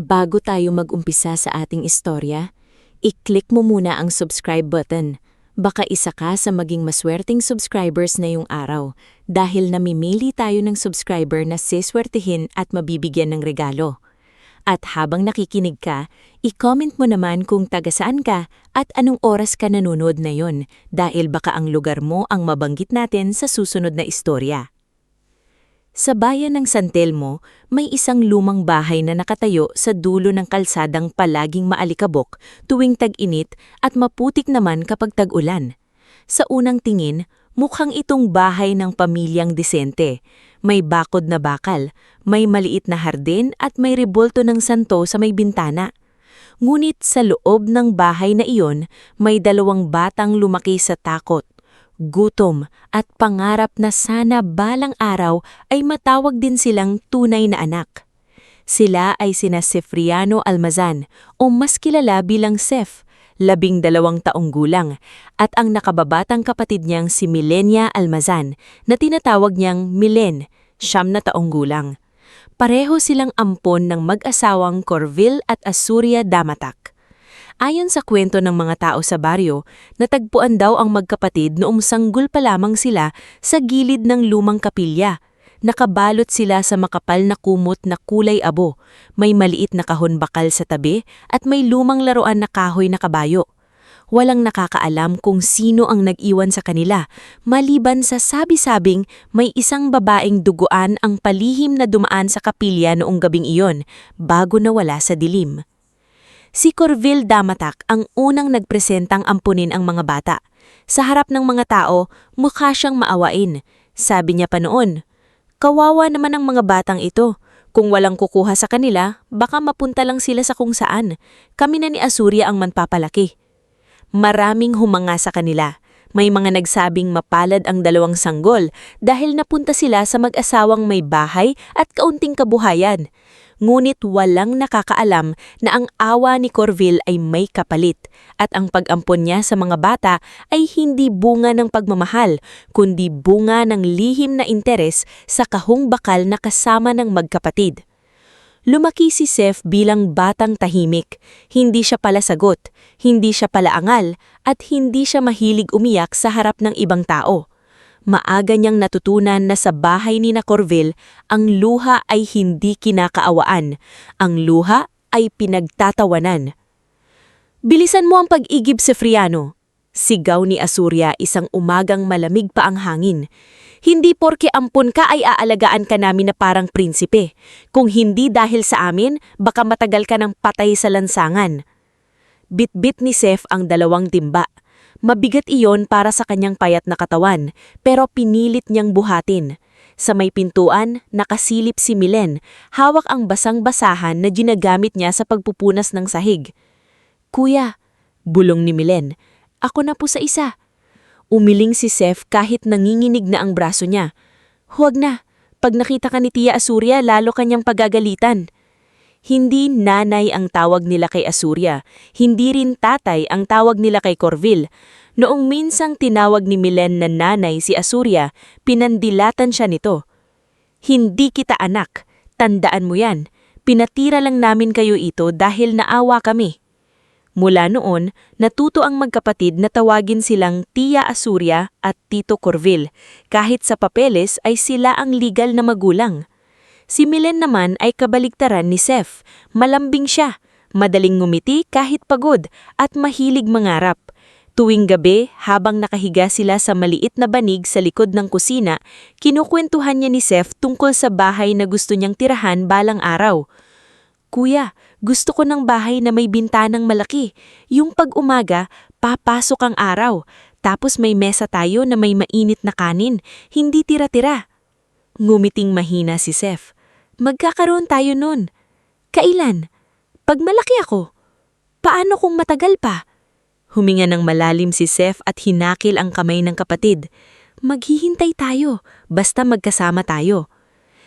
Bago tayo mag-umpisa sa ating istorya, i-click mo muna ang subscribe button. Baka isa ka sa maging maswerteng subscribers na yung araw dahil namimili tayo ng subscriber na siswertihin at mabibigyan ng regalo. At habang nakikinig ka, i-comment mo naman kung taga saan ka at anong oras ka nanonood na yon dahil baka ang lugar mo ang mabanggit natin sa susunod na istorya. Sa bayan ng San Telmo, may isang lumang bahay na nakatayo sa dulo ng kalsadang palaging maalikabok tuwing tag-init at maputik naman kapag tag-ulan. Sa unang tingin, mukhang itong bahay ng pamilyang disente. May bakod na bakal, may maliit na hardin at may rebulto ng santo sa may bintana. Ngunit sa loob ng bahay na iyon, may dalawang batang lumaki sa takot, gutom at pangarap na sana balang araw ay matawag din silang tunay na anak. Sila ay sina Cipriano Almazan o mas kilala bilang Sef, 12 taong gulang, at ang nakababatang kapatid niyang si Milenia Almazan na tinatawag niyang Milen, 9 taong gulang. Pareho silang ampon ng mag-asawang Corvil at Asuria Damatak. Ayon sa kwento ng mga tao sa baryo, natagpuan daw ang magkapatid noong sanggol pa lamang sila sa gilid ng lumang kapilya. Nakabalot sila sa makapal na kumot na kulay abo, may maliit na kahon bakal sa tabi at may lumang laruan na kahoy na kabayo. Walang nakakaalam kung sino ang nag-iwan sa kanila, maliban sa sabi-sabing may isang babaeng duguan ang palihim na dumaan sa kapilya noong gabing iyon bago nawala sa dilim. Si Corvil Damatak ang unang nagpresentang ampunin ang mga bata. Sa harap ng mga tao, mukha siyang maawain. Sabi niya pa noon, "Kawawa naman ang mga batang ito. Kung walang kukuha sa kanila, baka mapunta lang sila sa kung saan. Kami na ni Asuria ang manpapalaki." Maraming humanga sa kanila. May mga nagsabing mapalad ang dalawang sanggol dahil napunta sila sa mag-asawang may bahay at kaunting kabuhayan. Ngunit walang nakakaalam na ang awa ni Corvil ay may kapalit at ang pag-ampon niya sa mga bata ay hindi bunga ng pagmamahal, kundi bunga ng lihim na interes sa kahong bakal na kasama ng magkapatid. Lumaki si Sef bilang batang tahimik. Hindi siya pala sagot, hindi siya pala angal, at hindi siya mahilig umiyak sa harap ng ibang tao. Maaga niyang natutunan na sa bahay ni na Corvil, ang luha ay hindi kinakaawaan. Ang luha ay pinagtatawanan. "Bilisan mo ang pag-igib, Cipriano," sigaw ni Asuria isang umagang malamig pa ang hangin. "Hindi porke ampon ka ay aalagaan ka namin na parang prinsipe. Kung hindi dahil sa amin, baka matagal ka ng patay sa lansangan." Bit-bit ni Sef ang 2 timba. Mabigat iyon para sa kanyang payat na katawan, pero pinilit niyang buhatin. Sa may pintuan, nakasilip si Milen, hawak ang basang-basahan na ginagamit niya sa pagpupunas ng sahig. "Kuya," bulong ni Milen, "ako na po sa isa." Umiling si Sef kahit nanginginig na ang braso niya. "Huwag na, pag nakita ka ni Tia Asuria lalo kanyang pagagalitan." Hindi nanay ang tawag nila kay Asuria, hindi rin tatay ang tawag nila kay Corvil. Noong minsang tinawag ni Milen na nanay si Asuria, pinandilatan siya nito. "Hindi kita anak, tandaan mo yan. Pinatira lang namin kayo ito dahil naawa kami." Mula noon, natuto ang magkapatid na tawagin silang Tia Asuria at Tito Corvil, kahit sa papeles ay sila ang legal na magulang. Si Milen naman ay kabaligtaran ni Sef. Malambing siya, madaling ngumiti kahit pagod at mahilig mangarap. Tuwing gabi, habang nakahiga sila sa maliit na banig sa likod ng kusina, kinukwentuhan niya ni Sef tungkol sa bahay na gusto niyang tirahan balang araw. "Kuya, gusto ko ng bahay na may bintanang malaki. Yung pag-umaga, papasok ang araw. Tapos may mesa tayo na may mainit na kanin, hindi tira-tira." Ngumiting mahina si Sef. "Magkakaroon tayo nun." "Kailan?" "Pag malaki ako." "Paano kung matagal pa?" Huminga ng malalim si Sef at hinakil ang kamay ng kapatid. "Maghihintay tayo, basta magkasama tayo."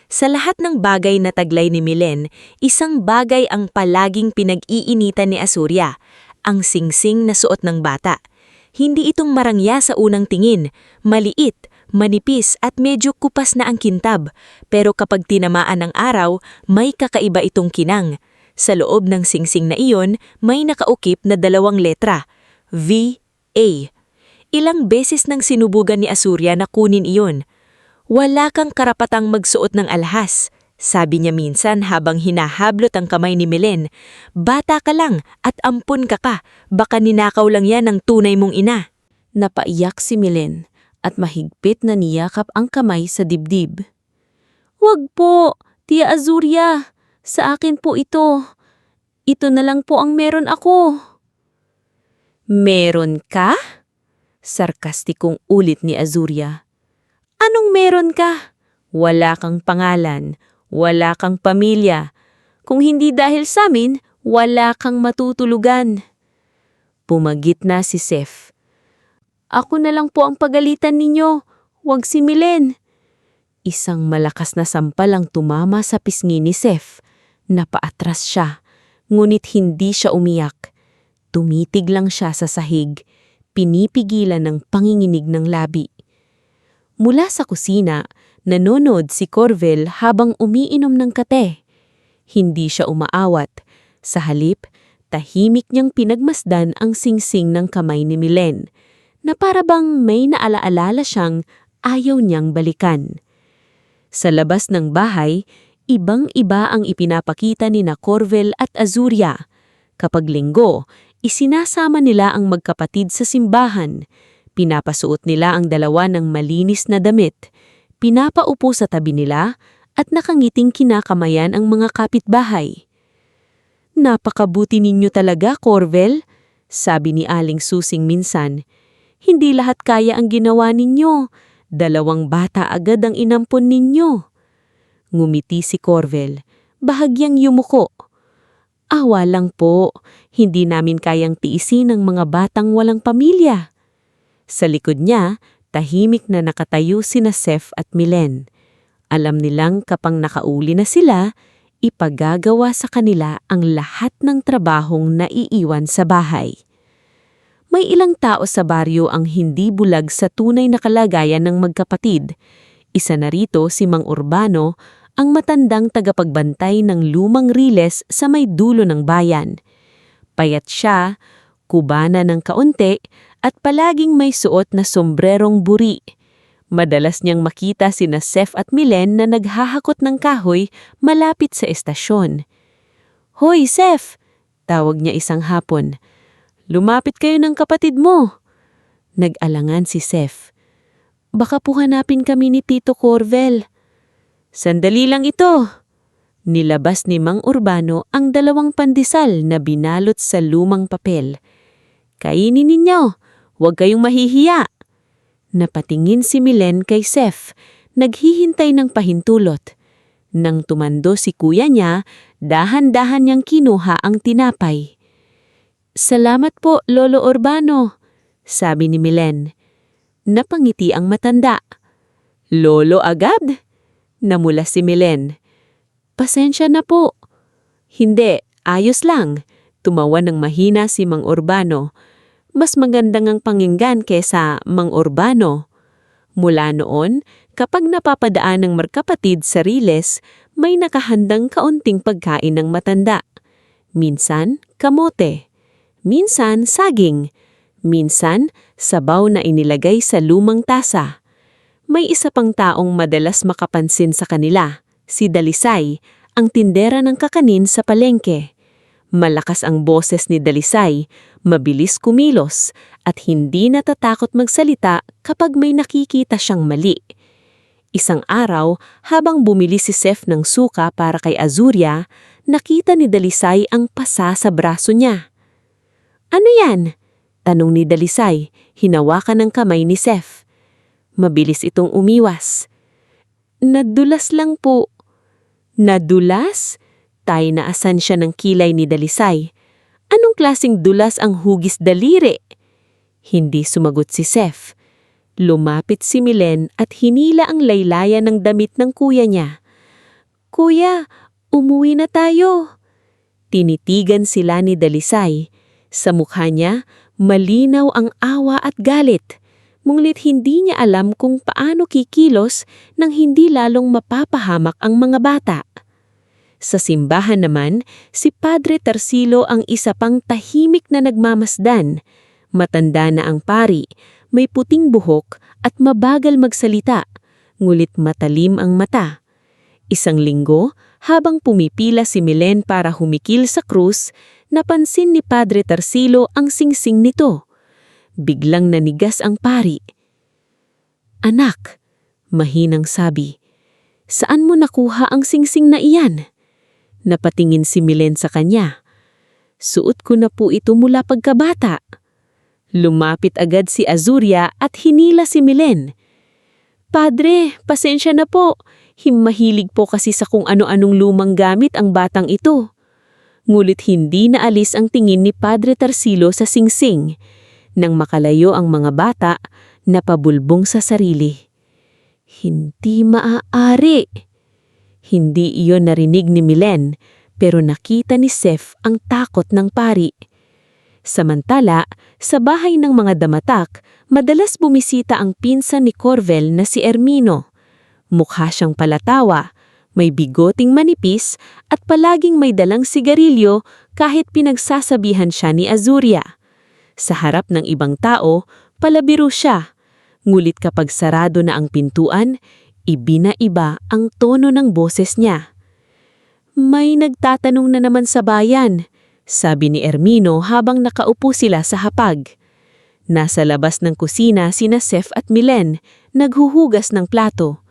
Sa lahat ng bagay na taglay ni Milen, isang bagay ang palaging pinag-iinitan ni Asuria, ang singsing na suot ng bata. Hindi itong marangya sa unang tingin, maliit, manipis at medyo kupas na ang kintab, pero kapag tinamaan ng araw, may kakaiba itong kinang. Sa loob ng singsing na iyon, may nakaukip na 2 letra, V.A. Ilang beses nang sinubugan ni Azuria na kunin iyon. Wala kang karapatang magsuot ng alhas, sabi niya minsan habang hinahablot ang kamay ni Milen. Bata ka lang at ampun ka pa, baka ninakaw lang yan ng tunay mong ina. Napaiyak si Milen at mahigpit na niyakap ang kamay sa dibdib. Wag po, Tia Azuria, sa akin po ito. Ito na lang po ang meron ako. Meron ka? Sarkastikong ulit ni Azuria. Anong meron ka? Wala kang pangalan, wala kang pamilya. Kung hindi dahil sa amin, wala kang matutulugan. Pumagit na si Seth. Ako na lang po ang pagalitan ninyo, wag si Milen. Isang malakas na sampal ang tumama sa pisngi ni Seth. Napaatras siya, ngunit hindi siya umiyak. Tumitig lang siya sa sahig, pinipigilan ng panginginig ng labi. Mula sa kusina, nanonood si Corvel habang umiinom ng kate. Hindi siya umaawat. Sa halip, tahimik niyang pinagmasdan ang singsing ng kamay ni Milen, na para bang may naalaala siyang ayaw niyang balikan. Sa labas ng bahay, ibang-iba ang ipinapakita ni na Corvel at Azuria. Kapag linggo, isinasama nila ang magkapatid sa simbahan. Pinapasuot nila ang dalawa ng malinis na damit, pinapaupo sa tabi nila at nakangiting kinakamayan ang mga kapitbahay. Napakabuti ninyo talaga, Corvel, sabi ni Aling Susing minsan. Hindi lahat kaya ang ginawa ninyo. 2 bata agad ang inampon ninyo. Ngumiti si Corvel, bahagyang yumuko. Awa lang po, hindi namin kayang tiisin ang mga batang walang pamilya. Sa likod niya, tahimik na nakatayo sina Seth at Milen. Alam nilang kapag nakauli na sila, ipagagawa sa kanila ang lahat ng trabahong naiiwan sa bahay. May ilang tao sa baryo ang hindi bulag sa tunay na kalagayan ng magkapatid. Isa na rito si Mang Urbano, ang matandang tagapagbantay ng lumang riles sa may dulo ng bayan. Payat siya, kubana ng kaunti, at palaging may suot na sombrerong buri. Madalas niyang makita sina Seth at Milen na naghahakot ng kahoy malapit sa estasyon. Hoy, Seth! Tawag niya isang hapon. Lumapit kayo ng kapatid mo. Nag-alangan si Seth. Baka po hanapin kami ni Tito Corvel. Sandali lang ito. Nilabas ni Mang Urbano ang 2 pandesal na binalot sa lumang papel. Kainin ninyo, huwag kayong mahihiya. Napatingin si Milen kay Seth, naghihintay ng pahintulot. Nang tumando si kuya niya, dahan-dahan niyang kinuha ang tinapay. Salamat po, Lolo Urbano, sabi ni Milen. Napangiti ang matanda. Lolo agad? Namula si Milen. Pasensya na po. Hindi, ayos lang. Tumawa ng mahina si Mang Urbano. Mas magandang ang pakinggan kesa Mang Urbano. Mula noon, kapag napapadaan ng magkapatid sa riles, may nakahandang kaunting pagkain ng matanda. Minsan, kamote. Minsan, saging. Minsan, sabaw na inilagay sa lumang tasa. May isa pang taong madalas makapansin sa kanila, si Dalisay, ang tindera ng kakanin sa palengke. Malakas ang boses ni Dalisay, mabilis kumilos, at hindi natatakot magsalita kapag may nakikita siyang mali. Isang araw, habang bumili si Seth ng suka para kay Azuria, nakita ni Dalisay ang pasa sa braso niya. Ano yan? Tanong ni Dalisay, hinawakan ng kamay ni Seth. Mabilis itong umiwas. Nadulas lang po. Nadulas? Tay naasan siya ng kilay ni Dalisay. Anong klaseng dulas ang hugis daliri? Hindi sumagot si Seth. Lumapit si Milen at hinila ang laylayan ng damit ng kuya niya. Kuya, umuwi na tayo. Tinitigan sila ni Dalisay. Sa mukha niya, malinaw ang awa at galit. Ngunit hindi niya alam kung paano kikilos nang hindi lalong mapapahamak ang mga bata. Sa simbahan naman, si Padre Tarsilo ang isa pang tahimik na nagmamasdan. Matanda na ang pari, may puting buhok at mabagal magsalita, ngulit matalim ang mata. Isang linggo, habang pumipila si Milen para humikil sa krus, napansin ni Padre Tarsilo ang singsing nito. Biglang nanigas ang pari. "Anak," mahinang sabi, "saan mo nakuha ang singsing na iyan?" Napatingin si Milen sa kanya. "Suot ko na po ito mula pagkabata." Lumapit agad si Azuria at hinila si Milen. "Padre, pasensya na po. Mahilig po kasi sa kung ano-anong lumang gamit ang batang ito." Ngulit hindi naalis ang tingin ni Padre Tarsilo sa singsing. Nang makalayo ang mga bata, napabulbong sa sarili. "Hindi maaari." Hindi iyon narinig ni Milen, pero nakita ni Seth ang takot ng pari. Samantala, sa bahay ng mga damatak, madalas bumisita ang pinsan ni Corvel na si Ermino. Mukha siyang palatawa, may bigoting manipis at palaging may dalang sigarilyo kahit pinagsasabihan siya ni Azuria. Sa harap ng ibang tao, palabiro siya. Ngulit kapag sarado na ang pintuan, ibinaiba ang tono ng boses niya. "May nagtatanong na naman sa bayan," sabi ni Ermino habang nakaupo sila sa hapag. Nasa labas ng kusina sina Seth at Milen, naghuhugas ng plato.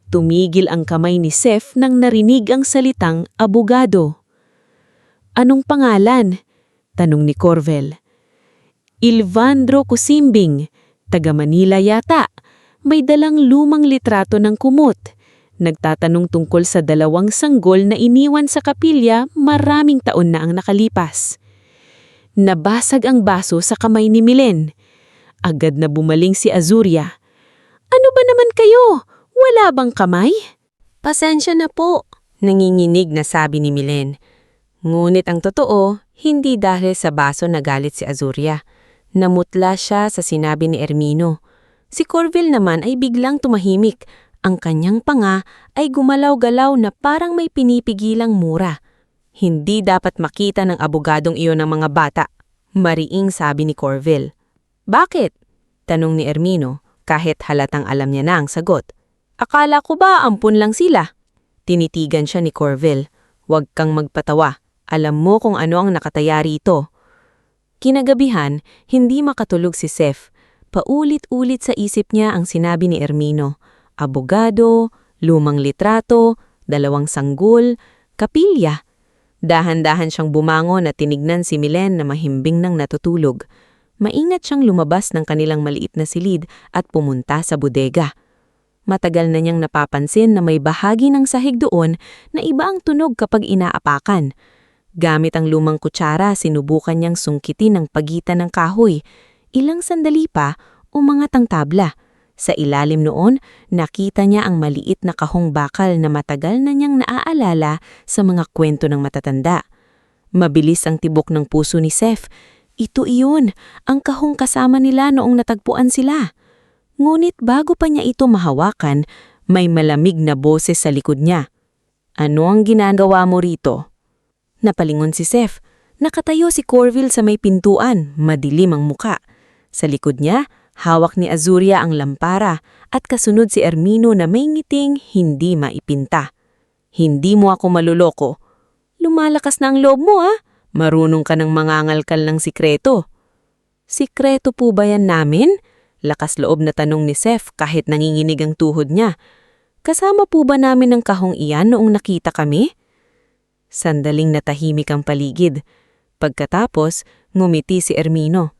Tumigil ang kamay ni Seth nang narinig ang salitang abogado. "Anong pangalan?" tanong ni Corvel. "Ilvandro Cusimbing, taga Manila yata. May dalang lumang litrato ng kumot. Nagtatanong tungkol sa 2 sanggol na iniwan sa kapilya maraming taon na ang nakalipas." Nabasag ang baso sa kamay ni Milen. Agad na bumaling si Azuria. "Ano ba naman kayo? Wala bang kamay?" "Pasensya na po," nanginginig na sabi ni Milen. Ngunit ang totoo, hindi dahil sa baso nagalit si Azuria. Namutla siya sa sinabi ni Ermino. Si Corvel naman ay biglang tumahimik. Ang kanyang panga ay gumalaw-galaw na parang may pinipigilang mura. "Hindi dapat makita ng abogadong iyon ng mga bata," mariing sabi ni Corvel. "Bakit?" tanong ni Ermino, kahit halatang alam niya na ang sagot. "Akala ko ba ampun lang sila?" Tinitigan siya ni Corvel. "Huwag kang magpatawa. Alam mo kung ano ang nakataya rito." Kinagabihan, hindi makatulog si Seth. Paulit-ulit sa isip niya ang sinabi ni Ermino. Abogado, lumang litrato, 2 sanggol, kapilya. Dahan-dahan siyang bumangon at tinignan si Milen na mahimbing nang natutulog. Maingat siyang lumabas ng kanilang maliit na silid at pumunta sa bodega. Matagal na niyang napapansin na may bahagi ng sahig doon na iba ang tunog kapag inaapakan. Gamit ang lumang kutsara, sinubukan niyang sungkitin ang pagitan ng kahoy. Ilang sandali pa, umangat ang tabla. Sa ilalim noon, nakita niya ang maliit na kahong bakal na matagal na niyang naaalala sa mga kwento ng matatanda. Mabilis ang tibok ng puso ni Seth. Ito iyon, ang kahong kasama nila noong natagpuan sila. Ngunit bago pa niya ito mahawakan, may malamig na boses sa likod niya. "Ano ang ginagawa mo rito?" Napalingon si Seth. Nakatayo si Corvel sa may pintuan, madilim ang muka. Sa likod niya, hawak ni Azuria ang lampara at kasunod si Ermino na may ngiting hindi maipinta. "Hindi mo ako maluloko." "Lumalakas na ang loob mo Marunong ka ng mangangalkal ng sikreto." "Sikreto po ba yan namin?" Lakas loob na tanong ni Seth kahit nanginginig ang tuhod niya. "Kasama po ba namin ang kahong iyan noong nakita kami?" Sandaling natahimik ang paligid. Pagkatapos, ngumiti si Ermino.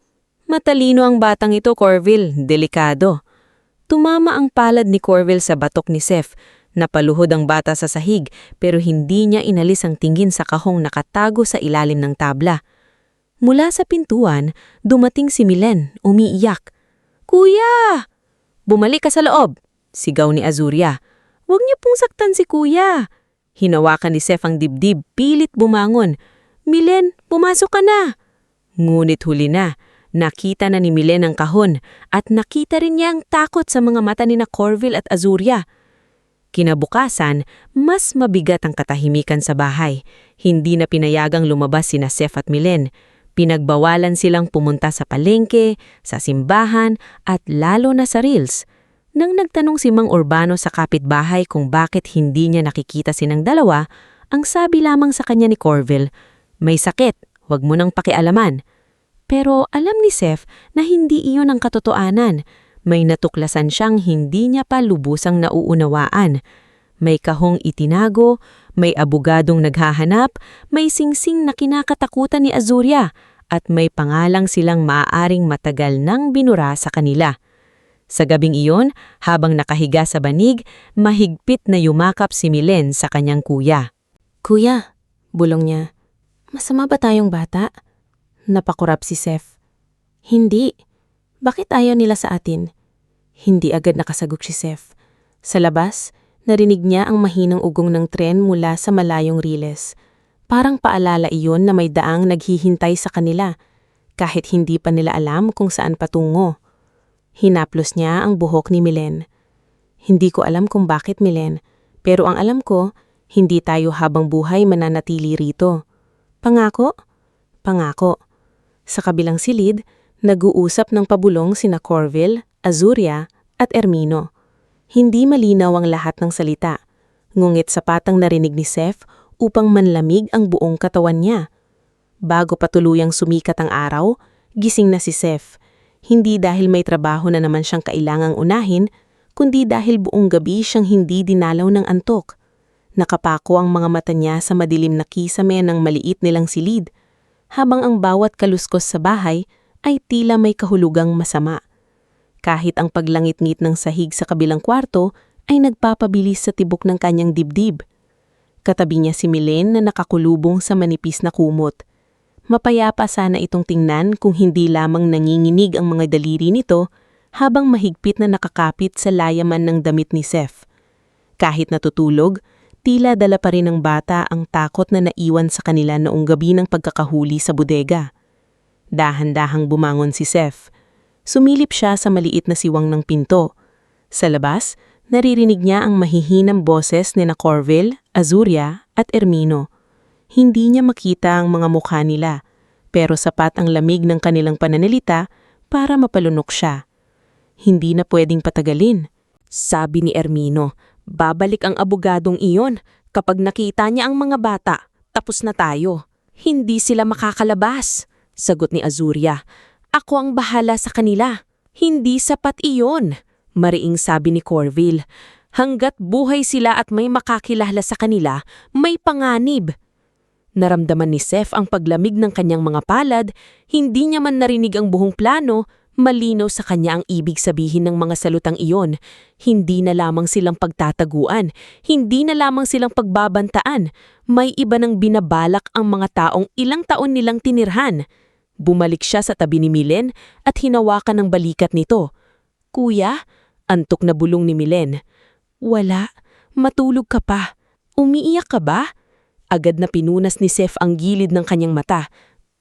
"Matalino ang batang ito, Corvel. Delikado." Tumama ang palad ni Corvel sa batok ni Seth. Napaluhod ang bata sa sahig pero hindi niya inalis ang tingin sa kahong nakatago sa ilalim ng tabla. Mula sa pintuan, dumating si Milen, umiiyak. "Kuya! Bumalik ka sa loob!" sigaw ni Azuria. "Huwag niyo pong saktan si Kuya." Hinawakan ni Seth ang dibdib, pilit bumangon. "Milen, pumasok ka na!" Ngunit huli na. Nakita na ni Milen ang kahon at nakita rin niya ang takot sa mga mata ni Corvel at Azuria. Kinabukasan, mas mabigat ang katahimikan sa bahay. Hindi na pinayagang lumabas sina Seth at Milen. Pinagbawalan silang pumunta sa palengke, sa simbahan, at lalo na sa reels. Nang nagtanong si Mang Urbano sa kapitbahay kung bakit hindi niya nakikita silang dalawa, ang sabi lamang sa kanya ni Corville, "May sakit, huwag mo nang pakialaman." Pero alam ni Seth na hindi iyon ang katotohanan. May natuklasan siyang hindi niya pa lubusang nauunawaan. May kahong itinago, may abogadong naghahanap, may singsing na kinakatakutan ni Azuria, at may pangalang silang maaaring matagal nang binura sa kanila. Sa gabing iyon, habang nakahiga sa banig, mahigpit na yumakap si Milen sa kanyang kuya. "Kuya," bulong niya, "masama ba tayong bata?" Napakurap si Seth. "Hindi. Bakit ayaw nila sa atin?" Hindi agad nakasagot si Seth. Sa labas, narinig niya ang mahinang ugong ng tren mula sa malayong riles. Parang paalala iyon na may daang naghihintay sa kanila, kahit hindi pa nila alam kung saan patungo. Hinaplos niya ang buhok ni Milen. "Hindi ko alam kung bakit, Milen, pero ang alam ko, hindi tayo habang buhay mananatili rito. Pangako?" "Pangako." Sa kabilang silid, nag-uusap ng pabulong sina Corville, Azuria, at Ermino. Hindi malinaw ang lahat ng salita, ngunit sapat ang narinig ni Seth upang manlamig ang buong katawan niya. Bago pa tuluyang sumikat ang araw, gising na si Seth. Hindi dahil may trabaho na naman siyang kailangang unahin, kundi dahil buong gabi siyang hindi dinalaw ng antok. Nakapako ang mga mata niya sa madilim na kisame ng maliit nilang silid, habang ang bawat kaluskos sa bahay ay tila may kahulugang masama. Kahit ang paglangit-ngit ng sahig sa kabilang kwarto ay nagpapabilis sa tibok ng kanyang dibdib. Katabi niya si Milen na nakakulubong sa manipis na kumot. Mapayapa sana itong tingnan kung hindi lamang nanginginig ang mga daliri nito habang mahigpit na nakakapit sa layaman ng damit ni Seth. Kahit natutulog, tila dala pa rin ng bata ang takot na naiwan sa kanila noong gabi ng pagkakahuli sa bodega. Dahan-dahang bumangon si Seth. Sumilip siya sa maliit na siwang ng pinto. Sa labas, naririnig niya ang mahihinang boses ni Corville, Azuria, at Ermino. Hindi niya makita ang mga mukha nila, pero sapat ang lamig ng kanilang pananalita para mapalunok siya. "Hindi na pwedeng patagalin," sabi ni Ermino. "Babalik ang abogadong iyon. Kapag nakita niya ang mga bata, tapos na tayo." "Hindi sila makakalabas," sagot ni Azuria. "Ako ang bahala sa kanila." "Hindi sapat iyon," mariing sabi ni Corville. "Hanggat buhay sila at may makakilala sa kanila, may panganib." Naramdaman ni Seth ang paglamig ng kanyang mga palad, hindi niya man narinig ang buong plano, malinaw sa kanya ang ibig sabihin ng mga salutang iyon. Hindi na lamang silang pagtataguan, hindi na lamang silang pagbabantaan, may iba nang binabalak ang mga taong ilang taon nilang tinirhan. Bumalik siya sa tabi ni Milen at hinawakan ng balikat nito. "Kuya?" Antok na bulong ni Milen. "Wala. Matulog ka pa. Umiiyak ka ba?" Agad na pinunas ni Seth ang gilid ng kanyang mata.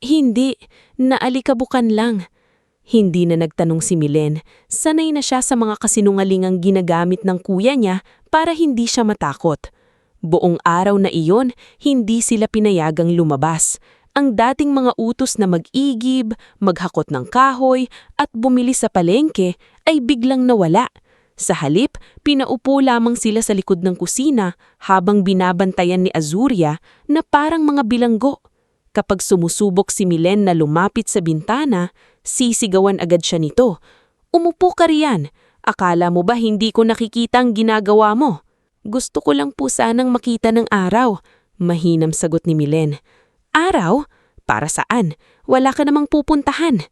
"Hindi. Naalikabukan lang." Hindi na nagtanong si Milen. Sanay na siya sa mga kasinungalingang ginagamit ng kuya niya para hindi siya matakot. Buong araw na iyon, hindi sila pinayagang lumabas. Ang dating mga utos na mag-igib, maghakot ng kahoy, at bumili sa palengke ay biglang nawala. Sa halip, pinaupo lamang sila sa likod ng kusina habang binabantayan ni Azuria na parang mga bilanggo. Kapag sumusubok si Milen na lumapit sa bintana, sisigawan agad siya nito. "Umupo ka riyan. Akala mo ba hindi ko nakikita ang ginagawa mo?" "Gusto ko lang po sanang makita ng araw," mahinam sagot ni Milen. "Araw? Para saan? Wala ka namang pupuntahan."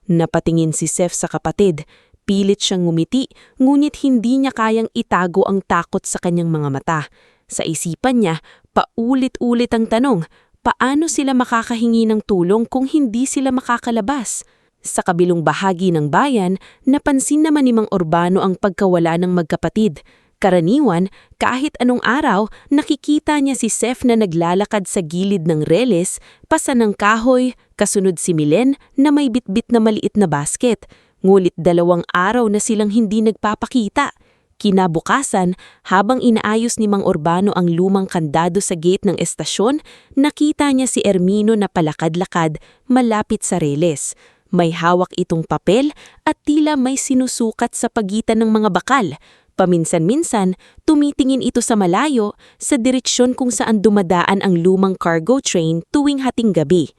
Napatingin si Seth sa kapatid. Pilit siyang ngumiti, ngunit hindi niya kayang itago ang takot sa kanyang mga mata. Sa isipan niya, paulit-ulit ang tanong, paano sila makakahingi ng tulong kung hindi sila makakalabas? Sa kabilong bahagi ng bayan, napansin naman ni Mang Urbano ang pagkawala ng magkapatid. Karaniwan, kahit anong araw, nakikita niya si Seth na naglalakad sa gilid ng reles, pasa ng kahoy, kasunod si Milen na may bitbit na maliit na basket. Ngunit 2 araw na silang hindi nagpapakita. Kinabukasan, habang inaayos ni Mang Urbano ang lumang kandado sa gate ng estasyon, nakita niya si Ermino na palakad-lakad malapit sa reles. May hawak itong papel at tila may sinusukat sa pagitan ng mga bakal. Paminsan-minsan, tumitingin ito sa malayo sa direksyon kung saan dumadaan ang lumang cargo train tuwing hating gabi.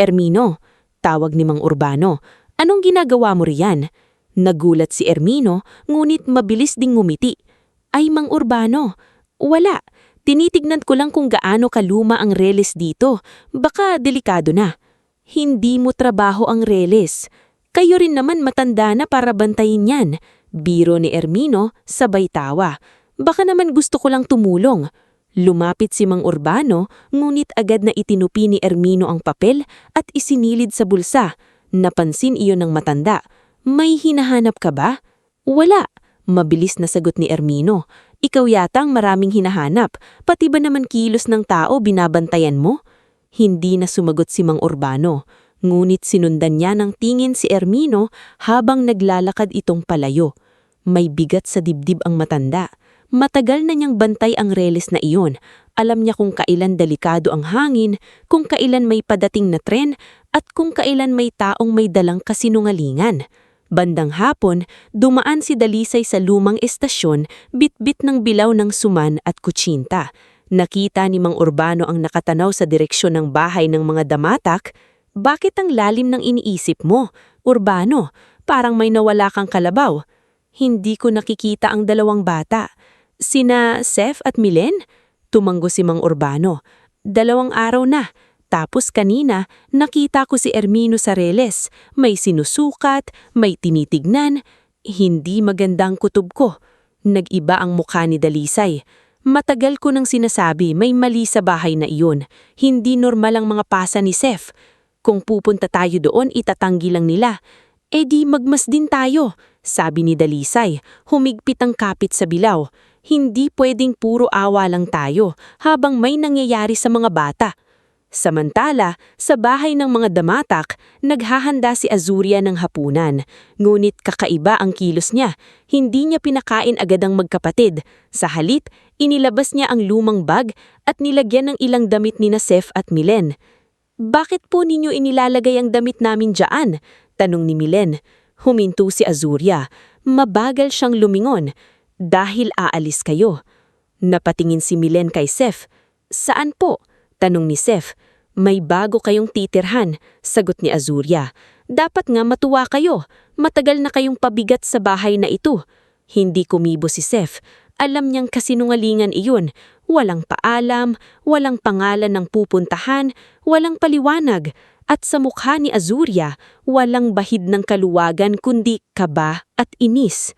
"Ermino," tawag ni Mang Urbano, "anong ginagawa mo riyan?" Nagulat si Ermino, ngunit mabilis ding ngumiti. "Ay, Mang Urbano, wala. Tinitignan ko lang kung gaano kaluma ang reles dito. Baka delikado na." "Hindi mo trabaho ang reles. Kayo rin naman matanda na para bantayin yan." Biro ni Ermino, sabay tawa. "Baka naman gusto ko lang tumulong." Lumapit si Mang Urbano, ngunit agad na itinupi ni Ermino ang papel at isinilid sa bulsa. Napansin iyon ng matanda. "May hinahanap ka ba?" "Wala," mabilis na sagot ni Ermino. "Ikaw yata ang maraming hinahanap, pati ba naman kilos ng tao binabantayan mo?" Hindi na sumagot si Mang Urbano, ngunit sinundan niya ng tingin si Ermino habang naglalakad itong palayo. May bigat sa dibdib ang matanda. Matagal na niyang bantay ang reles na iyon. Alam niya kung kailan delikado ang hangin, kung kailan may padating na tren, at kung kailan may taong may dalang kasinungalingan. Bandang hapon, dumaan si Dalisay sa lumang estasyon, bitbit ng bilaw ng suman at kutsinta. Nakita ni Mang Urbano ang nakatanaw sa direksyon ng bahay ng mga damatak. "Bakit ang lalim ng iniisip mo, Urbano? Parang may nawala kang kalabaw." "Hindi ko nakikita ang dalawang bata." "Sina Seth at Milen?" Tumanggo si Mang Urbano. "2 araw na. Tapos kanina, nakita ko si Ermino sa reles. May sinusukat, may tinitignan. Hindi magandang kutob ko." Nag-iba ang mukha ni Dalisay. "Matagal ko nang sinasabi may mali sa bahay na iyon. Hindi normal ang mga pasa ni Seth. Kung pupunta tayo doon, itatanggi lang nila." "Eh di magmas din tayo," sabi ni Dalisay. Humigpit ang kapit sa bilaw. "Hindi pwedeng puro awa lang tayo habang may nangyayari sa mga bata." Samantala, sa bahay ng mga damatak, naghahanda si Azuria ng hapunan. Ngunit kakaiba ang kilos niya. Hindi niya pinakain agad ang magkapatid. Sa halip, inilabas niya ang lumang bag at nilagyan ng ilang damit ni Seth at Milen. "Bakit po ninyo inilalagay ang damit namin dyan?" tanong ni Milen. Huminto si Azuria. Mabagal siyang lumingon. "Dahil aalis kayo." Napatingin si Milen kay Seth. "Saan po?" tanong ni Seth. "May bago kayong titirhan," sagot ni Azuria. "Dapat nga matuwa kayo. Matagal na kayong pabigat sa bahay na ito." Hindi kumibo si Seth. Alam niyang kasinungalingan iyon. Walang paalam, walang pangalan ng pupuntahan, walang paliwanag. At sa mukha ni Azuria, walang bahid ng kaluwagan kundi kaba at inis.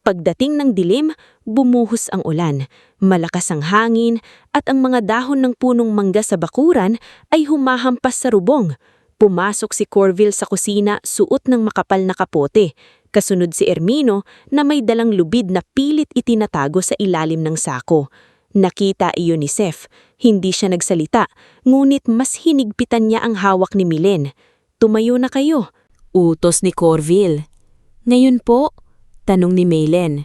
Pagdating ng dilim, bumuhos ang ulan. Malakas ang hangin at ang mga dahon ng punong mangga sa bakuran ay humahampas sa rubong. Pumasok si Corville sa kusina suot ng makapal na kapote. Kasunod si Ermino na may dalang lubid na pilit itinatago sa ilalim ng sako. Nakita iyon ni Seth. Hindi siya nagsalita, ngunit mas hinigpitan niya ang hawak ni Milen. "Tumayo na kayo," utos ni Corville. "Ngayon po?" tanong ni Milen.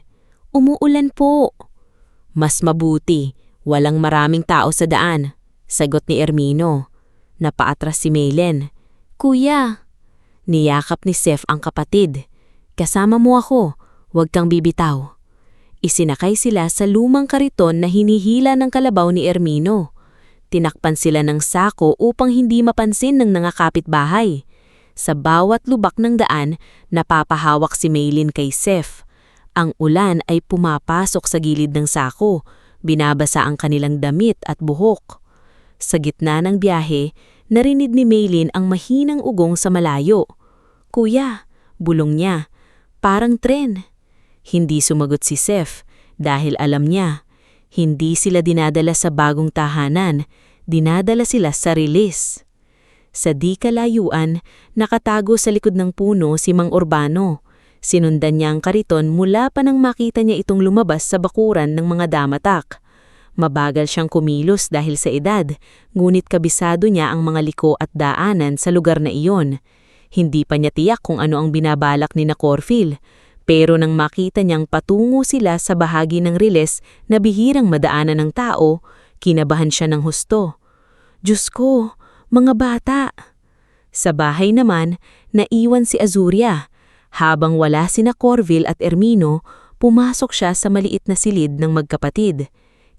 "Umuulan po." "Mas mabuti. Walang maraming tao sa daan," sagot ni Ermino. Napaatras si Milen. "Kuya." Niyakap ni Seth ang kapatid. "Kasama mo ako. Huwag kang bibitaw." Isinakay sila sa lumang kariton na hinihila ng kalabaw ni Ermino. Tinakpan sila ng sako upang hindi mapansin ng mga kapitbahay. Sa bawat lubak ng daan, napapahawak si Maylin kay Seth. Ang ulan ay pumapasok sa gilid ng sako, binabasa ang kanilang damit at buhok. Sa gitna ng biyahe, narinig ni Maylin ang mahinang ugong sa malayo. "Kuya," bulong niya, "parang tren." Hindi sumagot si Seth dahil alam niya, hindi sila dinadala sa bagong tahanan, dinadala sila sa release. Sa di kalayuan, nakatago sa likod ng puno si Mang Urbano. Sinundan niya ang kariton mula pa nang makita niya itong lumabas sa bakuran ng mga damatak. Mabagal siyang kumilos dahil sa edad, ngunit kabisado niya ang mga liko at daanan sa lugar na iyon. Hindi pa niya tiyak kung ano ang binabalak ni Corville, Pero nang makita niyang patungo sila sa bahagi ng riles na bihirang madaanan ng tao, kinabahan siya ng husto. Diyos ko, mga bata! Sa bahay naman, naiwan si Azuria. Habang wala sina Corville at Ermino, pumasok siya sa maliit na silid ng magkapatid.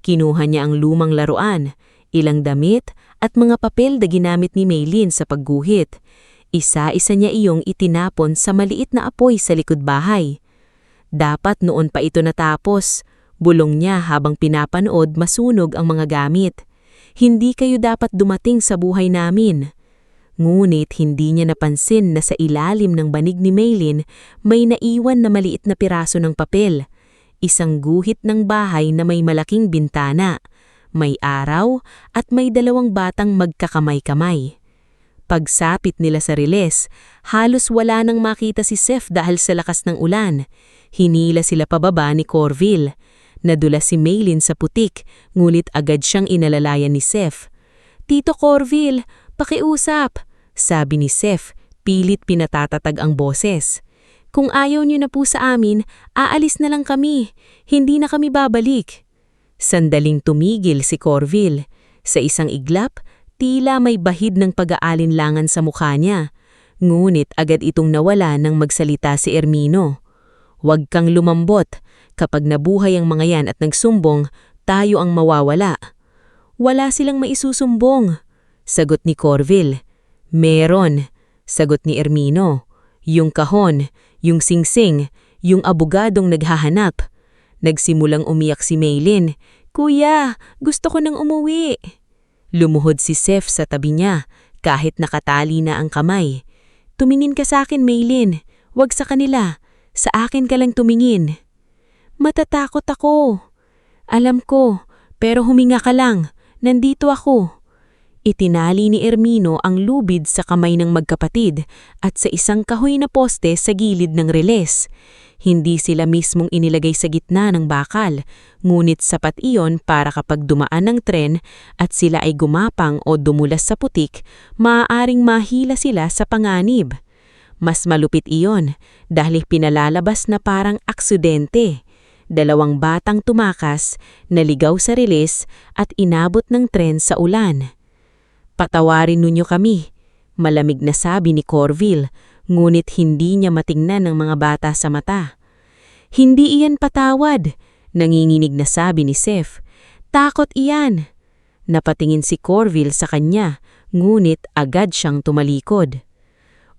Kinuha niya ang lumang laruan, ilang damit at mga papel na ginamit ni Maylin sa pagguhit. Isa-isa niya iyong itinapon sa maliit na apoy sa likod bahay. Dapat noon pa ito natapos. Bulong niya habang pinapanood masunog ang mga gamit. Hindi kayo dapat dumating sa buhay namin. Ngunit hindi niya napansin na sa ilalim ng banig ni Maylin may naiwan na maliit na piraso ng papel. Isang guhit ng bahay na may malaking bintana, may araw at may dalawang batang magkakamay-kamay. Pagsapit nila sa riles, halos wala nang makita si Seth dahil sa lakas ng ulan. Hinila sila pababa ni Corville. Nadula si Maylin sa putik, ngulit agad siyang inalalayan ni Seth. "Tito Corville, pakiusap," sabi ni Seth, pilit pinatatatag ang boses. "Kung ayaw niyo na po sa amin, aalis na lang kami. Hindi na kami babalik." Sandaling tumigil si Corville. Sa isang iglap, tila may bahid ng pag-aalinlangan sa mukha niya. Ngunit agad itong nawala nang magsalita si Ermino. "Huwag kang lumambot. Kapag nabuhay ang mga yan at nagsumbong, tayo ang mawawala." "Wala silang maisusumbong," sagot ni Corville. "Meron," sagot ni Ermino. "Yung kahon, yung singsing, yung abogadong naghahanap." Nagsimulang umiyak si Maylin. "Kuya, gusto ko nang umuwi." Lumuhod si Seth sa tabi niya, kahit nakatali na ang kamay. "Tumingin ka sa akin, Maylin. Huwag sa kanila. Sa akin ka lang tumingin." "Matatakot ako." "Alam ko, pero huminga ka lang. Nandito ako." Itinali ni Ermino ang lubid sa kamay ng magkapatid at sa isang kahoy na poste sa gilid ng riles. Hindi sila mismong inilagay sa gitna ng bakal, ngunit sapat iyon para kapag dumaan ng tren at sila ay gumapang o dumulas sa putik, maaaring mahila sila sa panganib. Mas malupit iyon dahil pinalalabas na parang aksidente. Dalawang batang tumakas, naligaw sa riles at inabot ng tren sa ulan. "Patawarin ninyo kami," malamig na sabi ni Corville, ngunit hindi niya matingnan ng mga bata sa mata. "Hindi iyan patawad," nanginginig na sabi ni Seth. "Takot iyan." Napatingin si Corville sa kanya, ngunit agad siyang tumalikod.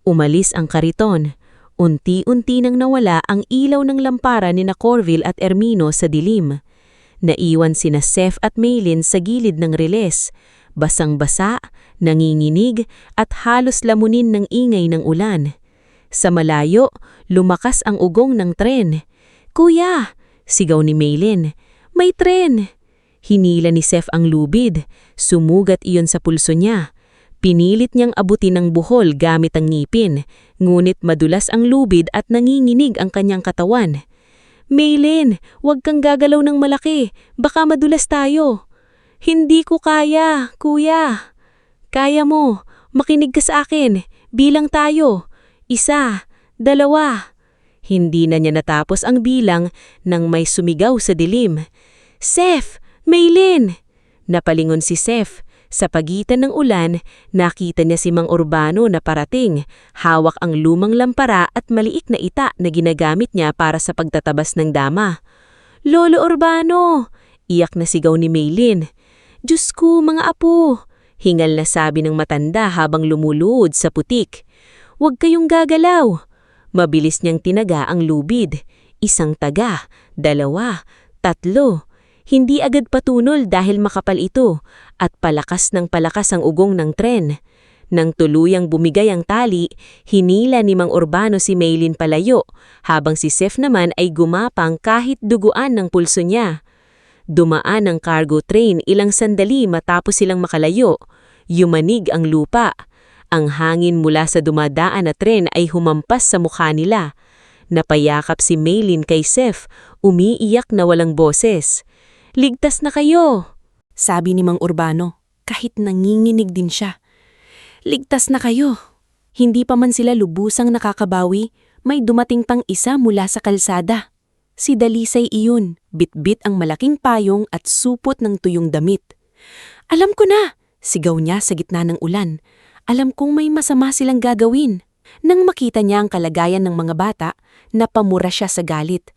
Umalis ang kariton. Unti-unti nang nawala ang ilaw ng lampara ni na Corville at Ermino sa dilim. Naiwan sina Seth at Maylin sa gilid ng riles, basang-basa, nanginginig at halos lamunin ng ingay ng ulan. Sa malayo, lumakas ang ugong ng tren. "Kuya!" sigaw ni Maylin. "May tren!" Hinila ni Seth ang lubid. Sumugat iyon sa pulso niya. Pinilit niyang abutin ng buhol gamit ang ngipin, ngunit madulas ang lubid at nanginginig ang kanyang katawan. "Maylin, huwag kang gagalaw ng malaki. Baka madulas tayo." "Hindi ko kaya, kuya." "Kaya mo. Makinig ka sa akin. Bilang tayo. 1, 2. Hindi na niya natapos ang bilang nang may sumigaw sa dilim. "Seth! Maylin!" Napalingon si Seth. Sa pagitan ng ulan, nakita niya si Mang Urbano na parating, hawak ang lumang lampara at maliit na ita na ginagamit niya para sa pagtatabas ng dama. "Lolo Urbano!" Iyak na sigaw ni Maylin. "Diyos ko, mga apo!" Hingal na sabi ng matanda habang lumuluhod sa putik. "Huwag kayong gagalaw." Mabilis niyang tinaga ang lubid. 1 taga, 2, 3. Hindi agad patunol dahil makapal ito at palakas ng palakas ang ugong ng tren. Nang tuluyang bumigay ang tali, hinila ni Mang Urbano si Maylin palayo, habang si Seth naman ay gumapang kahit duguan ng pulso niya. Dumaan ang cargo train ilang sandali matapos silang makalayo. Yumanig ang lupa. Ang hangin mula sa dumadaan na tren ay humampas sa mukha nila. Napayakap si Maylin kay Seth, umiiyak na walang boses. "Ligtas na kayo," sabi ni Mang Urbano, kahit nanginginig din siya. "Ligtas na kayo." Hindi pa man sila lubusang nakakabawi, may dumating pang isa mula sa kalsada. Si Dalisay iyon, bitbit ang malaking payong at supot ng tuyong damit. "Alam ko na!" sigaw niya sa gitna ng ulan. "Alam kong may masama silang gagawin." Nang makita niya ang kalagayan ng mga bata, napamura siya sa galit.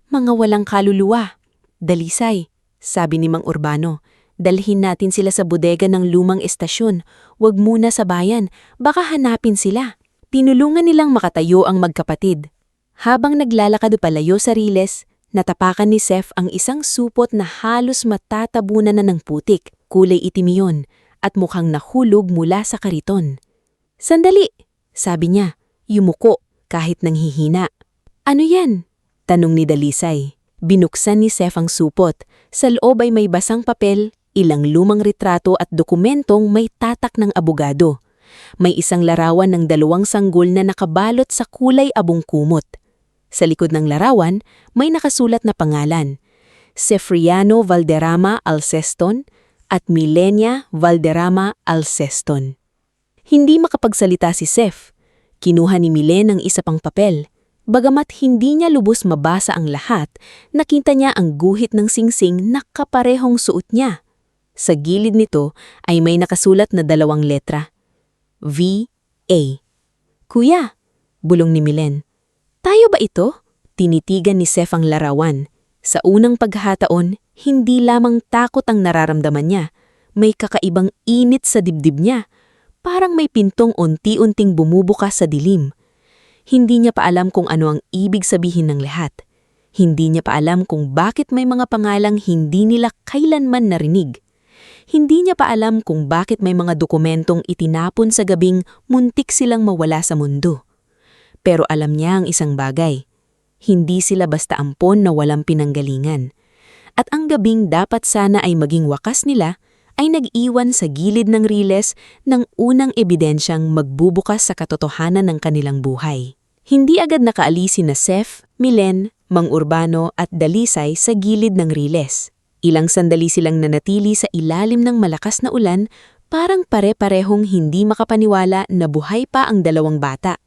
"Mga walang kaluluwa." "Dalisay," sabi ni Mang Urbano, "dalhin natin sila sa bodega ng lumang estasyon. Huwag muna sa bayan, baka hanapin sila." Tinulungan nilang makatayo ang magkapatid. Habang naglalakad palayo sa riles, natapakan ni Seth ang isang supot na halos matatabunan na ng putik. Kulay itim iyon at mukhang nahulog mula sa kariton. "Sandali," sabi niya, yumuko kahit nanghihina. "Ano yan?" tanong ni Dalisay. Binuksan ni Seth ang supot. Sa loob ay may basang papel, ilang lumang retrato at dokumentong may tatak ng abogado. May isang larawan ng 2 sanggol na nakabalot sa kulay abong kumot. Sa likod ng larawan, may nakasulat na pangalan, Sefriano Valderrama Alceston at Millenia Valderrama Alceston. Hindi makapagsalita si Seth. Kinuha ni Milen ang isa pang papel. Bagamat hindi niya lubos mabasa ang lahat, nakita niya ang guhit ng singsing na kaparehong suot niya. Sa gilid nito ay may nakasulat na 2 letra. V.A. "Kuya," bulong ni Milen. "Tayo ba ito?" Tinitigan ni Seth ang larawan. Sa unang paghahataon, hindi lamang takot ang nararamdaman niya. May kakaibang init sa dibdib niya. Parang may pintong unti-unting bumubukas sa dilim. Hindi niya pa alam kung ano ang ibig sabihin ng lahat. Hindi niya pa alam kung bakit may mga pangalang hindi nila kailanman narinig. Hindi niya pa alam kung bakit may mga dokumentong itinapon sa gabing muntik silang mawala sa mundo. Pero alam niya ang isang bagay. Hindi sila basta ampon na walang pinanggalingan. At ang gabing dapat sana ay maging wakas nila, ay nag-iwan sa gilid ng riles ng unang ebidensyang magbubukas sa katotohanan ng kanilang buhay. Hindi agad nakaalisin na Seth, Milen, Mang Urbano at Dalisay sa gilid ng riles. Ilang sandali silang nanatili sa ilalim ng malakas na ulan, parang pare-parehong hindi makapaniwala na buhay pa ang 2 bata.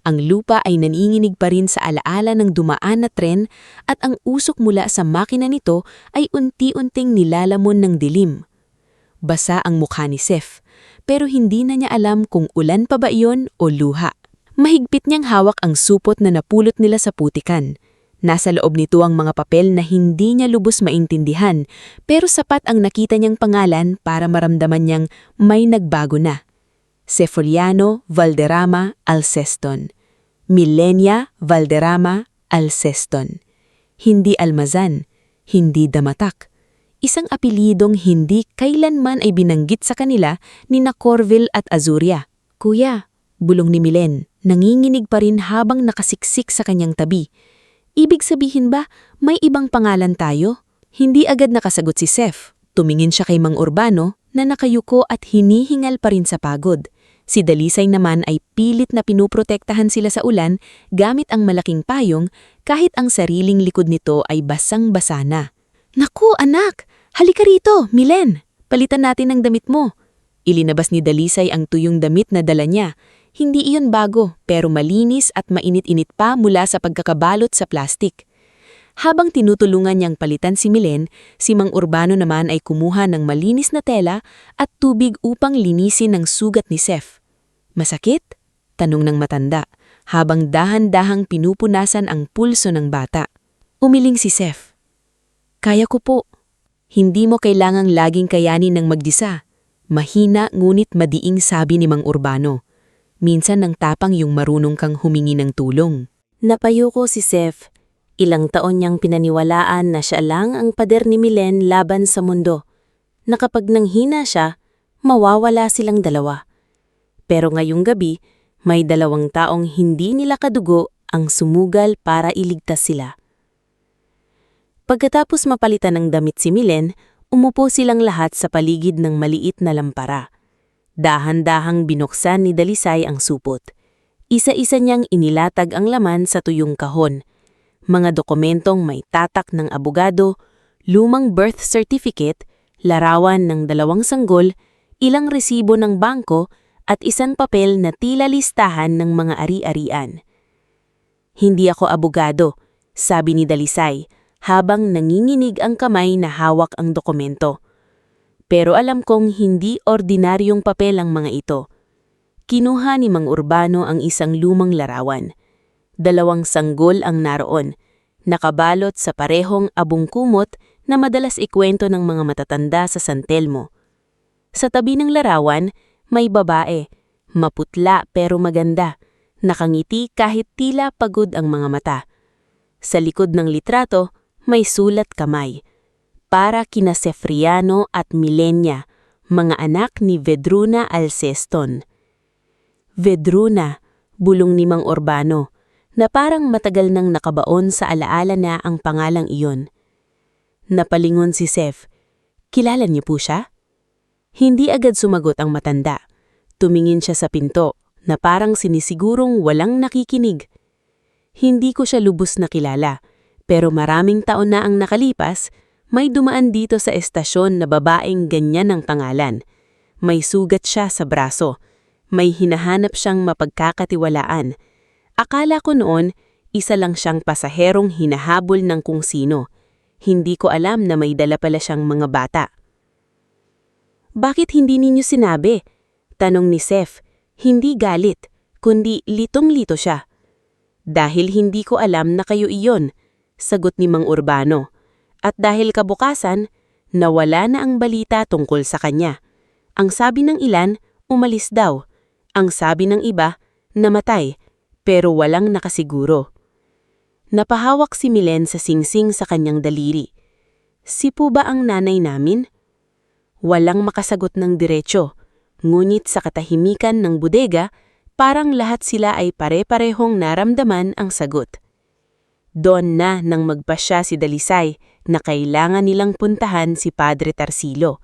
Ang lupa ay naninginig pa rin sa alaala ng dumaan na tren at ang usok mula sa makina nito ay unti-unting nilalamon ng dilim. Basa ang mukha ni Seth, pero hindi na niya alam kung ulan pa ba iyon o luha. Mahigpit niyang hawak ang supot na napulot nila sa putikan. Nasa loob nito ang mga papel na hindi niya lubos maintindihan, pero sapat ang nakita niyang pangalan para maramdaman niyang may nagbago na. Sefriano Valderrama Alceston. Millenia Valderrama Alceston. Hindi Almazan, hindi Damatak. Isang apelidong hindi kailanman ay binanggit sa kanila ni Corville at Azuria. "Kuya," bulong ni Milen, nanginginig pa rin habang nakasiksik sa kanyang tabi. "Ibig sabihin ba may ibang pangalan tayo?" Hindi agad nakasagot si Seth. Tumingin siya kay Mang Urbano na nakayuko at hinihingal pa rin sa pagod. Si Dalisay naman ay pilit na pinuprotektahan sila sa ulan gamit ang malaking payong kahit ang sariling likod nito ay basang-basa na. "Naku anak, halika rito, Milen. Palitan natin ang damit mo." Ilinabas ni Dalisay ang tuyong damit na dala niya. Hindi iyon bago pero malinis at mainit-init pa mula sa pagkakabalot sa plastik. Habang tinutulungan niyang palitan si Milen, si Mang Urbano naman ay kumuha ng malinis na tela at tubig upang linisin ang sugat ni Seth. "Masakit?" tanong ng matanda, habang dahan-dahang pinupunasan ang pulso ng bata. Umiling si Seth. "Kaya ko po." "Hindi mo kailangang laging kayanin ng magdisa." Mahina ngunit madiing sabi ni Mang Urbano. "Minsan ng tapang yung marunong kang humingi ng tulong." Napayo ko si Seth. Ilang taon niyang pinaniwalaan na siya lang ang pader ni Milen laban sa mundo. Na kapag nanghina siya, mawawala silang dalawa. Pero ngayong gabi, may 2 taong hindi nila kadugo ang sumugal para iligtas sila. Pagkatapos mapalitan ng damit si Milen, umupo silang lahat sa paligid ng maliit na lampara. Dahan-dahang binuksan ni Dalisay ang supot. Isa-isa niyang inilatag ang laman sa tuyong kahon. Mga dokumentong may tatak ng abogado, lumang birth certificate, larawan ng 2 sanggol, ilang resibo ng bangko at isang papel na tila listahan ng mga ari-arian. Hindi ako abogado, sabi ni Dalisay, habang nanginginig ang kamay na hawak ang dokumento. Pero alam kong hindi ordinaryong papel ang mga ito. Kinuha ni Mang Urbano ang isang lumang larawan. 2 sanggol ang naroon, nakabalot sa parehong abungkumot na madalas ikwento ng mga matatanda sa San Telmo. Sa tabi ng larawan, may babae, maputla pero maganda, nakangiti kahit tila pagod ang mga mata. Sa likod ng litrato, may sulat kamay. Para kina Sefriano at Milenia, mga anak ni Vedruna Alceston. Vedruna, bulong ni Mang Urbano, na parang matagal nang nakabaon sa alaala na ang pangalang iyon. Napalingon si Sef. Kilala niyo po siya? Hindi agad sumagot ang matanda. Tumingin siya sa pinto, na parang sinisigurong walang nakikinig. Hindi ko siya lubos na kilala, pero maraming taon na ang nakalipas, may dumaan dito sa estasyon na babaeng ganyan ang pangalan. May sugat siya sa braso. May hinahanap siyang mapagkakatiwalaan. Akala ko noon, isa lang siyang pasaherong hinahabol ng kung sino. Hindi ko alam na may dala pala siyang mga bata. Bakit hindi ninyo sinabi? Tanong ni Sef. Hindi galit, kundi litong-lito siya. Dahil hindi ko alam na kayo iyon, sagot ni Mang Urbano. At dahil kabukasan, nawala na ang balita tungkol sa kanya. Ang sabi ng ilan, umalis daw. Ang sabi ng iba, namatay, pero walang nakasiguro. Napahawak si Milen sa singsing sa kanyang daliri. Si po ba ang nanay namin? Walang makasagot ng diretsyo. Ngunit sa katahimikan ng bodega, parang lahat sila ay pare-parehong naramdaman ang sagot. Doon na nang magpasya si Dalisay na kailangan nilang puntahan si Padre Tarsilo.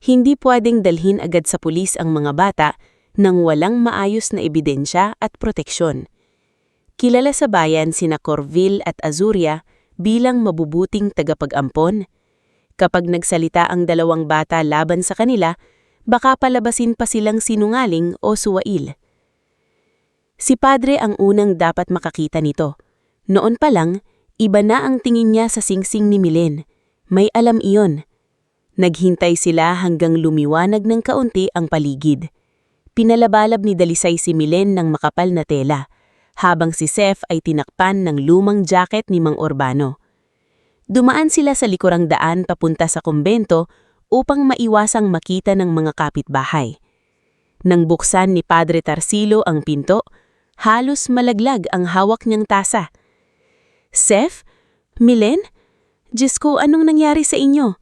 Hindi pwedeng dalhin agad sa pulis ang mga bata nang walang maayos na ebidensya at proteksyon. Kilala sa bayan sina Corville at Azuria bilang mabubuting tagapag-ampon. Kapag nagsalita ang 2 bata laban sa kanila, baka palabasin pa silang sinungaling o suwail. Si Padre ang unang dapat makakita nito. Noon pa lang, iba na ang tingin niya sa singsing ni Milen. May alam iyon. Naghintay sila hanggang lumiwanag ng kaunti ang paligid. Pinalabalab ni Dalisay si Milen ng makapal na tela, habang si Sef ay tinakpan ng lumang jacket ni Mang Urbano. Dumaan sila sa likurang daan papunta sa kumbento upang maiwasang makita ng mga kapitbahay. Nang buksan ni Padre Tarsilo ang pinto, halos malaglag ang hawak niyang tasa. Sef? Milen? Diyos ko, anong nangyari sa inyo?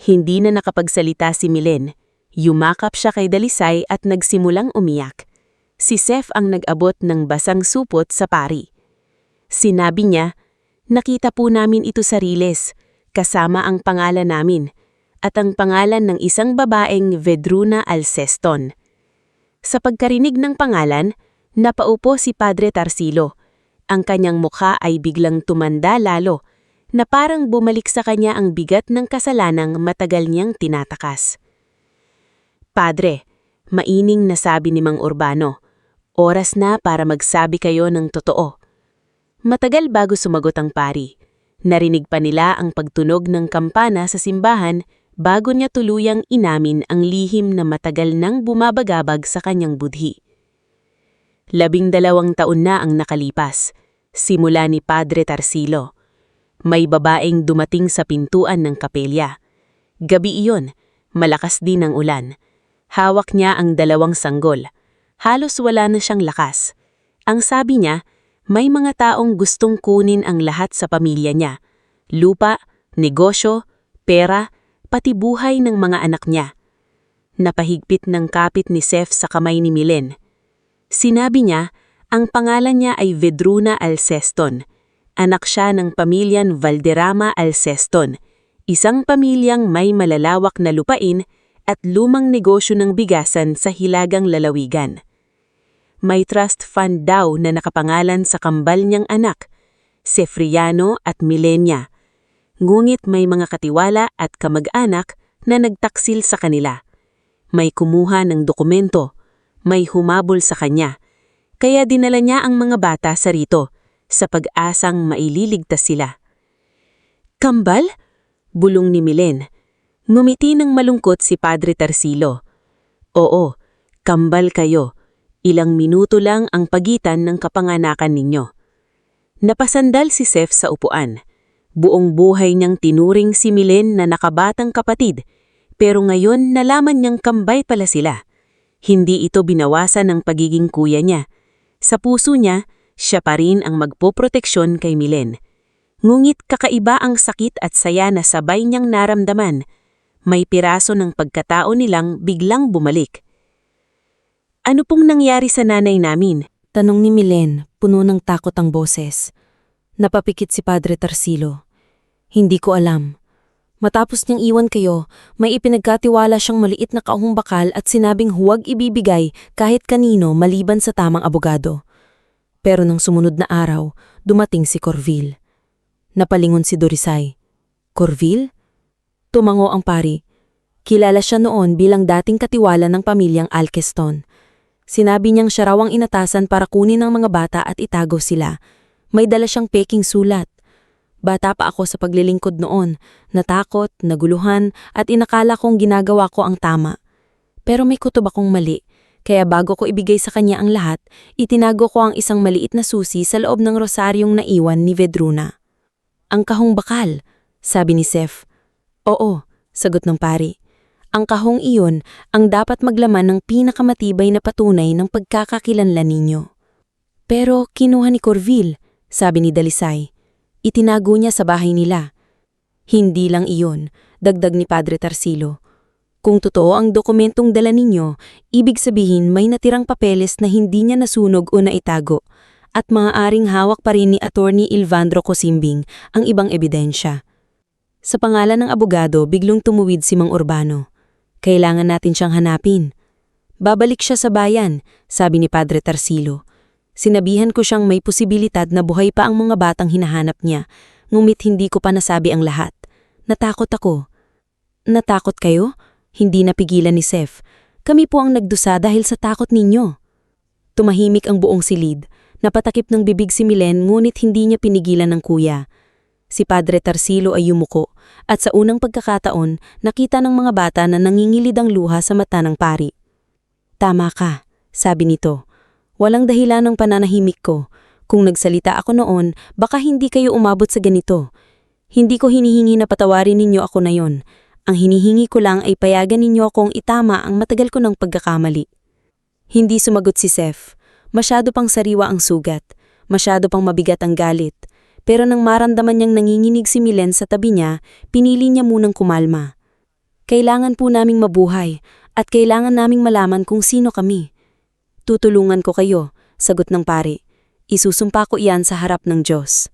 Hindi na nakapagsalita si Milen. Yumakap siya kay Dalisay at nagsimulang umiyak. Si Sef ang nag-abot ng basang supot sa pari. Sinabi niya, nakita po namin ito sa Riles, kasama ang pangalan namin, at ang pangalan ng isang babaeng Vedruna Alceston. Sa pagkarinig ng pangalan, napaupo si Padre Tarsilo. Ang kanyang mukha ay biglang tumanda lalo, na parang bumalik sa kanya ang bigat ng kasalanang matagal niyang tinatakas. Padre, maining nasabi ni Mang Urbano, oras na para magsabi kayo ng totoo. Matagal bago sumagot ang pari. Narinig pa nila ang pagtunog ng kampana sa simbahan bago niya tuluyang inamin ang lihim na matagal nang bumabagabag sa kanyang budhi. 12 taon na ang nakalipas, simula ni Padre Tarsilo. May babaeng dumating sa pintuan ng kapelya. Gabi iyon, malakas din ang ulan. Hawak niya ang 2 sanggol. Halos wala na siyang lakas. Ang sabi niya, may mga taong gustong kunin ang lahat sa pamilya niya. Lupa, negosyo, pera, pati buhay ng mga anak niya. Napahigpit ng kapit ni Sef sa kamay ni Milen. Sinabi niya, ang pangalan niya ay Vedruna Alceston. Anak siya ng pamilyan Valderrama Alceston, isang pamilyang may malalawak na lupain at lumang negosyo ng bigasan sa Hilagang Lalawigan. May trust fund daw na nakapangalan sa kambal niyang anak, Sefriano at Milenia. Ngunit may mga katiwala at kamag-anak na nagtaksil sa kanila. May kumuha ng dokumento, may humabol sa kanya. Kaya dinala niya ang mga bata sa rito. sa pag-asang maililigtas sila. Kambal? Bulong ni Milen. Ngumiti ng malungkot si Padre Tarsilo. Oo, kambal kayo. Ilang minuto lang ang pagitan ng kapanganakan ninyo. Napasandal si Seth sa upuan. Buong buhay niyang tinuring si Milen na nakabatang kapatid, pero ngayon nalaman niyang kambay pala sila. Hindi ito binawasan ng pagiging kuya niya. Sa puso niya, siya pa rin ang magpoproteksyon kay Milen. Ngunit kakaiba ang sakit at saya na sabay niyang naramdaman. May piraso ng pagkatao nilang biglang bumalik. Ano pong nangyari sa nanay namin? Tanong ni Milen, puno ng takot ang boses. Napapikit si Padre Tarsilo. Hindi ko alam. Matapos niyang iwan kayo, may ipinagkatiwala siyang maliit na kaahong bakal at sinabing huwag ibibigay kahit kanino maliban sa tamang abogado. Pero nang sumunod na araw, dumating si Corville. Napalingon si Dorisay. Corville? Tumango ang pari. Kilala siya noon bilang dating katiwala ng pamilyang Alkeston. Sinabi niyang siya raw ang inatasan para kunin ang mga bata at itago sila. May dala siyang peking sulat. Bata pa ako sa paglilingkod noon, natakot, naguluhan at inakala kong ginagawa ko ang tama. Pero may kutob akong mali, kaya bago ko ibigay sa kanya ang lahat, itinago ko ang isang maliit na susi sa loob ng rosaryong naiwan ni Vedruna. Ang kahong bakal, sabi ni Seth. Oo, sagot ng pari. Ang kahong iyon ang dapat maglaman ng pinakamatibay na patunay ng pagkakakilanlan ninyo. Pero kinuha ni Corville, sabi ni Dalisay. Itinago niya sa bahay nila. Hindi lang iyon, dagdag ni Padre Tarsilo. Kung totoo ang dokumentong dala ninyo, ibig sabihin may natirang papeles na hindi niya nasunog o naitago, at maaaring hawak pa rin ni Attorney Ilvandro Cosimbing ang ibang ebidensya. Sa pangalan ng abogado, biglang tumuwid si Mang Urbano. Kailangan natin siyang hanapin. Babalik siya sa bayan, sabi ni Padre Tarsilo. Sinabihan ko siyang may posibilidad na buhay pa ang mga batang hinahanap niya, ngunit hindi ko pa nasabi ang lahat. Natakot ako. Natakot kayo? Hindi napigilan ni Seth. Kami po ang nagdusa dahil sa takot ninyo. Tumahimik ang buong silid. Napatakip ng bibig si Milen ngunit hindi niya pinigilan ng kuya. Si Padre Tarsilo ay yumuko at sa unang pagkakataon nakita ng mga bata na nangingilid ang luha sa mata ng pari. Tama ka, sabi nito. Walang dahilan ng pananahimik ko. Kung nagsalita ako noon, baka hindi kayo umabot sa ganito. Hindi ko hinihingi na patawarin ninyo ako na yon. Ang hinihingi ko lang ay payagan ninyo akong itama ang matagal ko ng pagkakamali. Hindi sumagot si Seth. Masyado pang sariwa ang sugat. Masyado pang mabigat ang galit. Pero nang maramdaman niyang nanginginig si Milen sa tabi niya, pinili niya munang kumalma. Kailangan po naming mabuhay at kailangan naming malaman kung sino kami. Tutulungan ko kayo, sagot ng pari. Isusumpa ko iyan sa harap ng Diyos.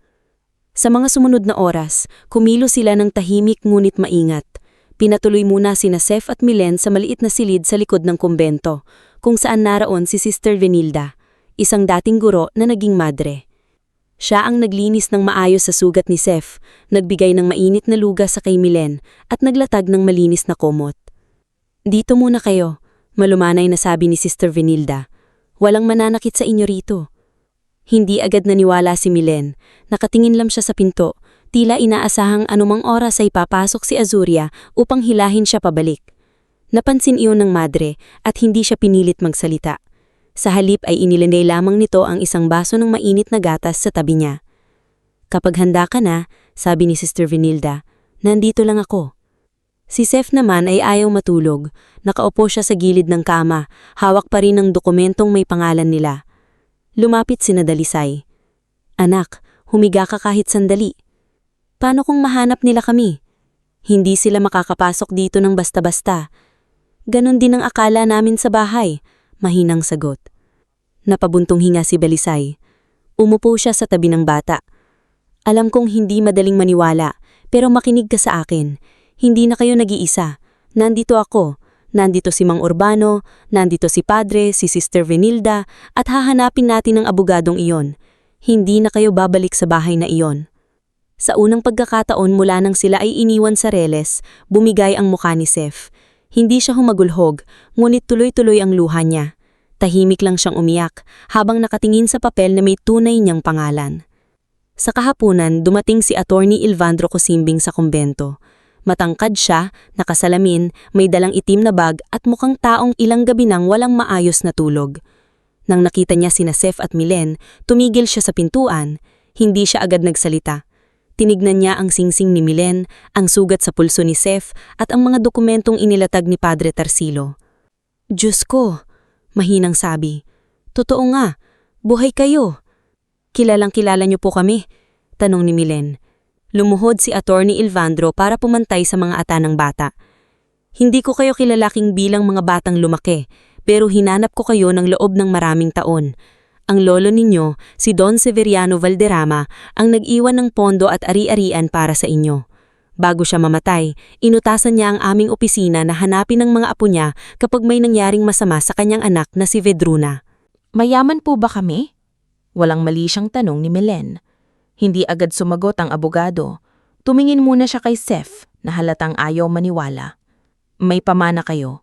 Sa mga sumunod na oras, kumilos sila ng tahimik ngunit maingat. Pinatuloy muna sina Seth at Milen sa maliit na silid sa likod ng kumbento, kung saan naraon si Sister Venilda, isang dating guro na naging madre. Siya ang naglinis ng maayos sa sugat ni Seth, nagbigay ng mainit na lugas sa kay Milen at naglatag ng malinis na komot. Dito muna kayo, malumanay na sabi ni Sister Venilda. Walang mananakit sa inyo rito. Hindi agad naniwala si Milen. Nakatingin lang siya sa pinto. Tila inaasahang anumang oras ay papasok si Azuria upang hilahin siya pabalik. Napansin iyon ng madre at hindi siya pinilit magsalita. Sa halip ay inilanday lamang nito ang isang baso ng mainit na gatas sa tabi niya. Kapag handa ka na, sabi ni Sister Venilda, nandito lang ako. Si Seth naman ay ayaw matulog. Nakaupo siya sa gilid ng kama, hawak pa rin ng dokumentong may pangalan nila. Lumapit sina Dalisay. Anak, humiga ka kahit sandali. Paano kung mahanap nila kami? Hindi sila makakapasok dito ng basta-basta. Ganon din ang akala namin sa bahay. Mahinang sagot. Napabuntong hinga si Dalisay. Umupo siya sa tabi ng bata. Alam kong hindi madaling maniwala, pero makinig ka sa akin. Hindi na kayo nag-iisa. Nandito ako. Nandito si Mang Urbano, nandito si Padre, si Sister Venilda, at hahanapin natin ang abogadong iyon. Hindi na kayo babalik sa bahay na iyon. Sa unang pagkakataon mula nang sila ay iniwan sa reles, bumigay ang mukha ni Seth. Hindi siya humagulhog, ngunit tuloy-tuloy ang luha niya. Tahimik lang siyang umiyak habang nakatingin sa papel na may tunay niyang pangalan. Sa kahapunan, dumating si Attorney Ilvandro Cosimbing sa kumbento. Matangkad siya, nakasalamin, may dalang itim na bag at mukhang taong ilang gabi nang walang maayos na tulog. Nang nakita niya sina Seth at Milen, tumigil siya sa pintuan. Hindi siya agad nagsalita. Tinignan niya ang singsing ni Milen, ang sugat sa pulso ni Seth at ang mga dokumentong inilatag ni Padre Tarsilo. "Diyos ko," mahinang sabi. "Totoo nga, buhay kayo." "Kilalang-kilala niyo po kami?" tanong ni Milen. Lumuhod si Attorney Ilvandro para pumantay sa mga ata ng bata. "Hindi ko kayo kilalaking bilang mga batang lumaki, pero hinanap ko kayo ng loob ng maraming taon. Ang lolo ninyo, si Don Severiano Valderrama, ang nag-iwan ng pondo at ari-arian para sa inyo. Bago siya mamatay, inutasan niya ang aming opisina na hanapin ang mga apo niya kapag may nangyaring masama sa kanyang anak na si Vedruna." Mayaman po ba kami? Walang mali siyang tanong ni Milen. Hindi agad sumagot ang abogado. Tumingin muna siya kay Seth na halatang ayaw maniwala. "May pamana kayo?"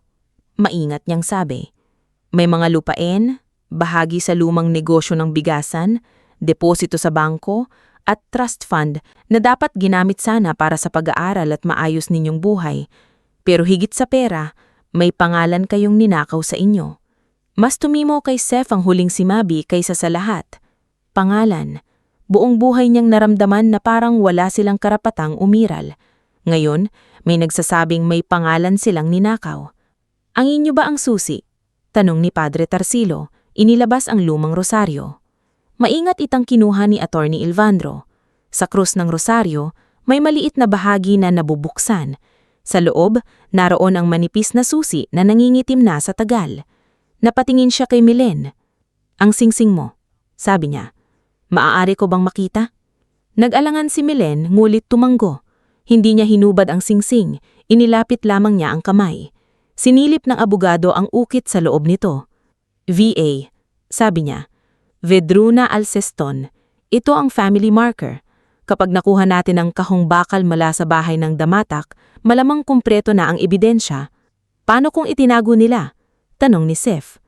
Maingat niyang sabi. "May mga lupain, bahagi sa lumang negosyo ng bigasan, deposito sa bangko, at trust fund na dapat ginamit sana para sa pag-aaral at maayos ninyong buhay. Pero higit sa pera, may pangalan kayong ninakaw sa inyo." Mas tumimo kay Seth ang huling simabi kaysa sa lahat. Pangalan. Buong buhay niyang naramdaman na parang wala silang karapatang umiral. Ngayon, may nagsasabing may pangalan silang ninakaw. "Ang inyo ba ang susi?" tanong ni Padre Tarsilo. Inilabas ang lumang rosaryo. Maingat itang kinuha ni Attorney Ilvandro. Sa krus ng rosaryo, may maliit na bahagi na nabubuksan. Sa loob, naroon ang manipis na susi na nangingitim na sa tagal. Napatingin siya kay Milen. "Ang singsing mo," sabi niya. "Maaari ko bang makita?" Nag-alangan si Milen ngulit tumanggo. Hindi niya hinubad ang singsing, inilapit lamang niya ang kamay. Sinilip ng abogado ang ukit sa loob nito. "VA," sabi niya. "Vedruna Alceston. Ito ang family marker. Kapag nakuha natin ang kahong bakal mula sa bahay ng damatak, malamang kumpleto na ang ebidensya." "Paano kung itinago nila?" tanong ni Seth.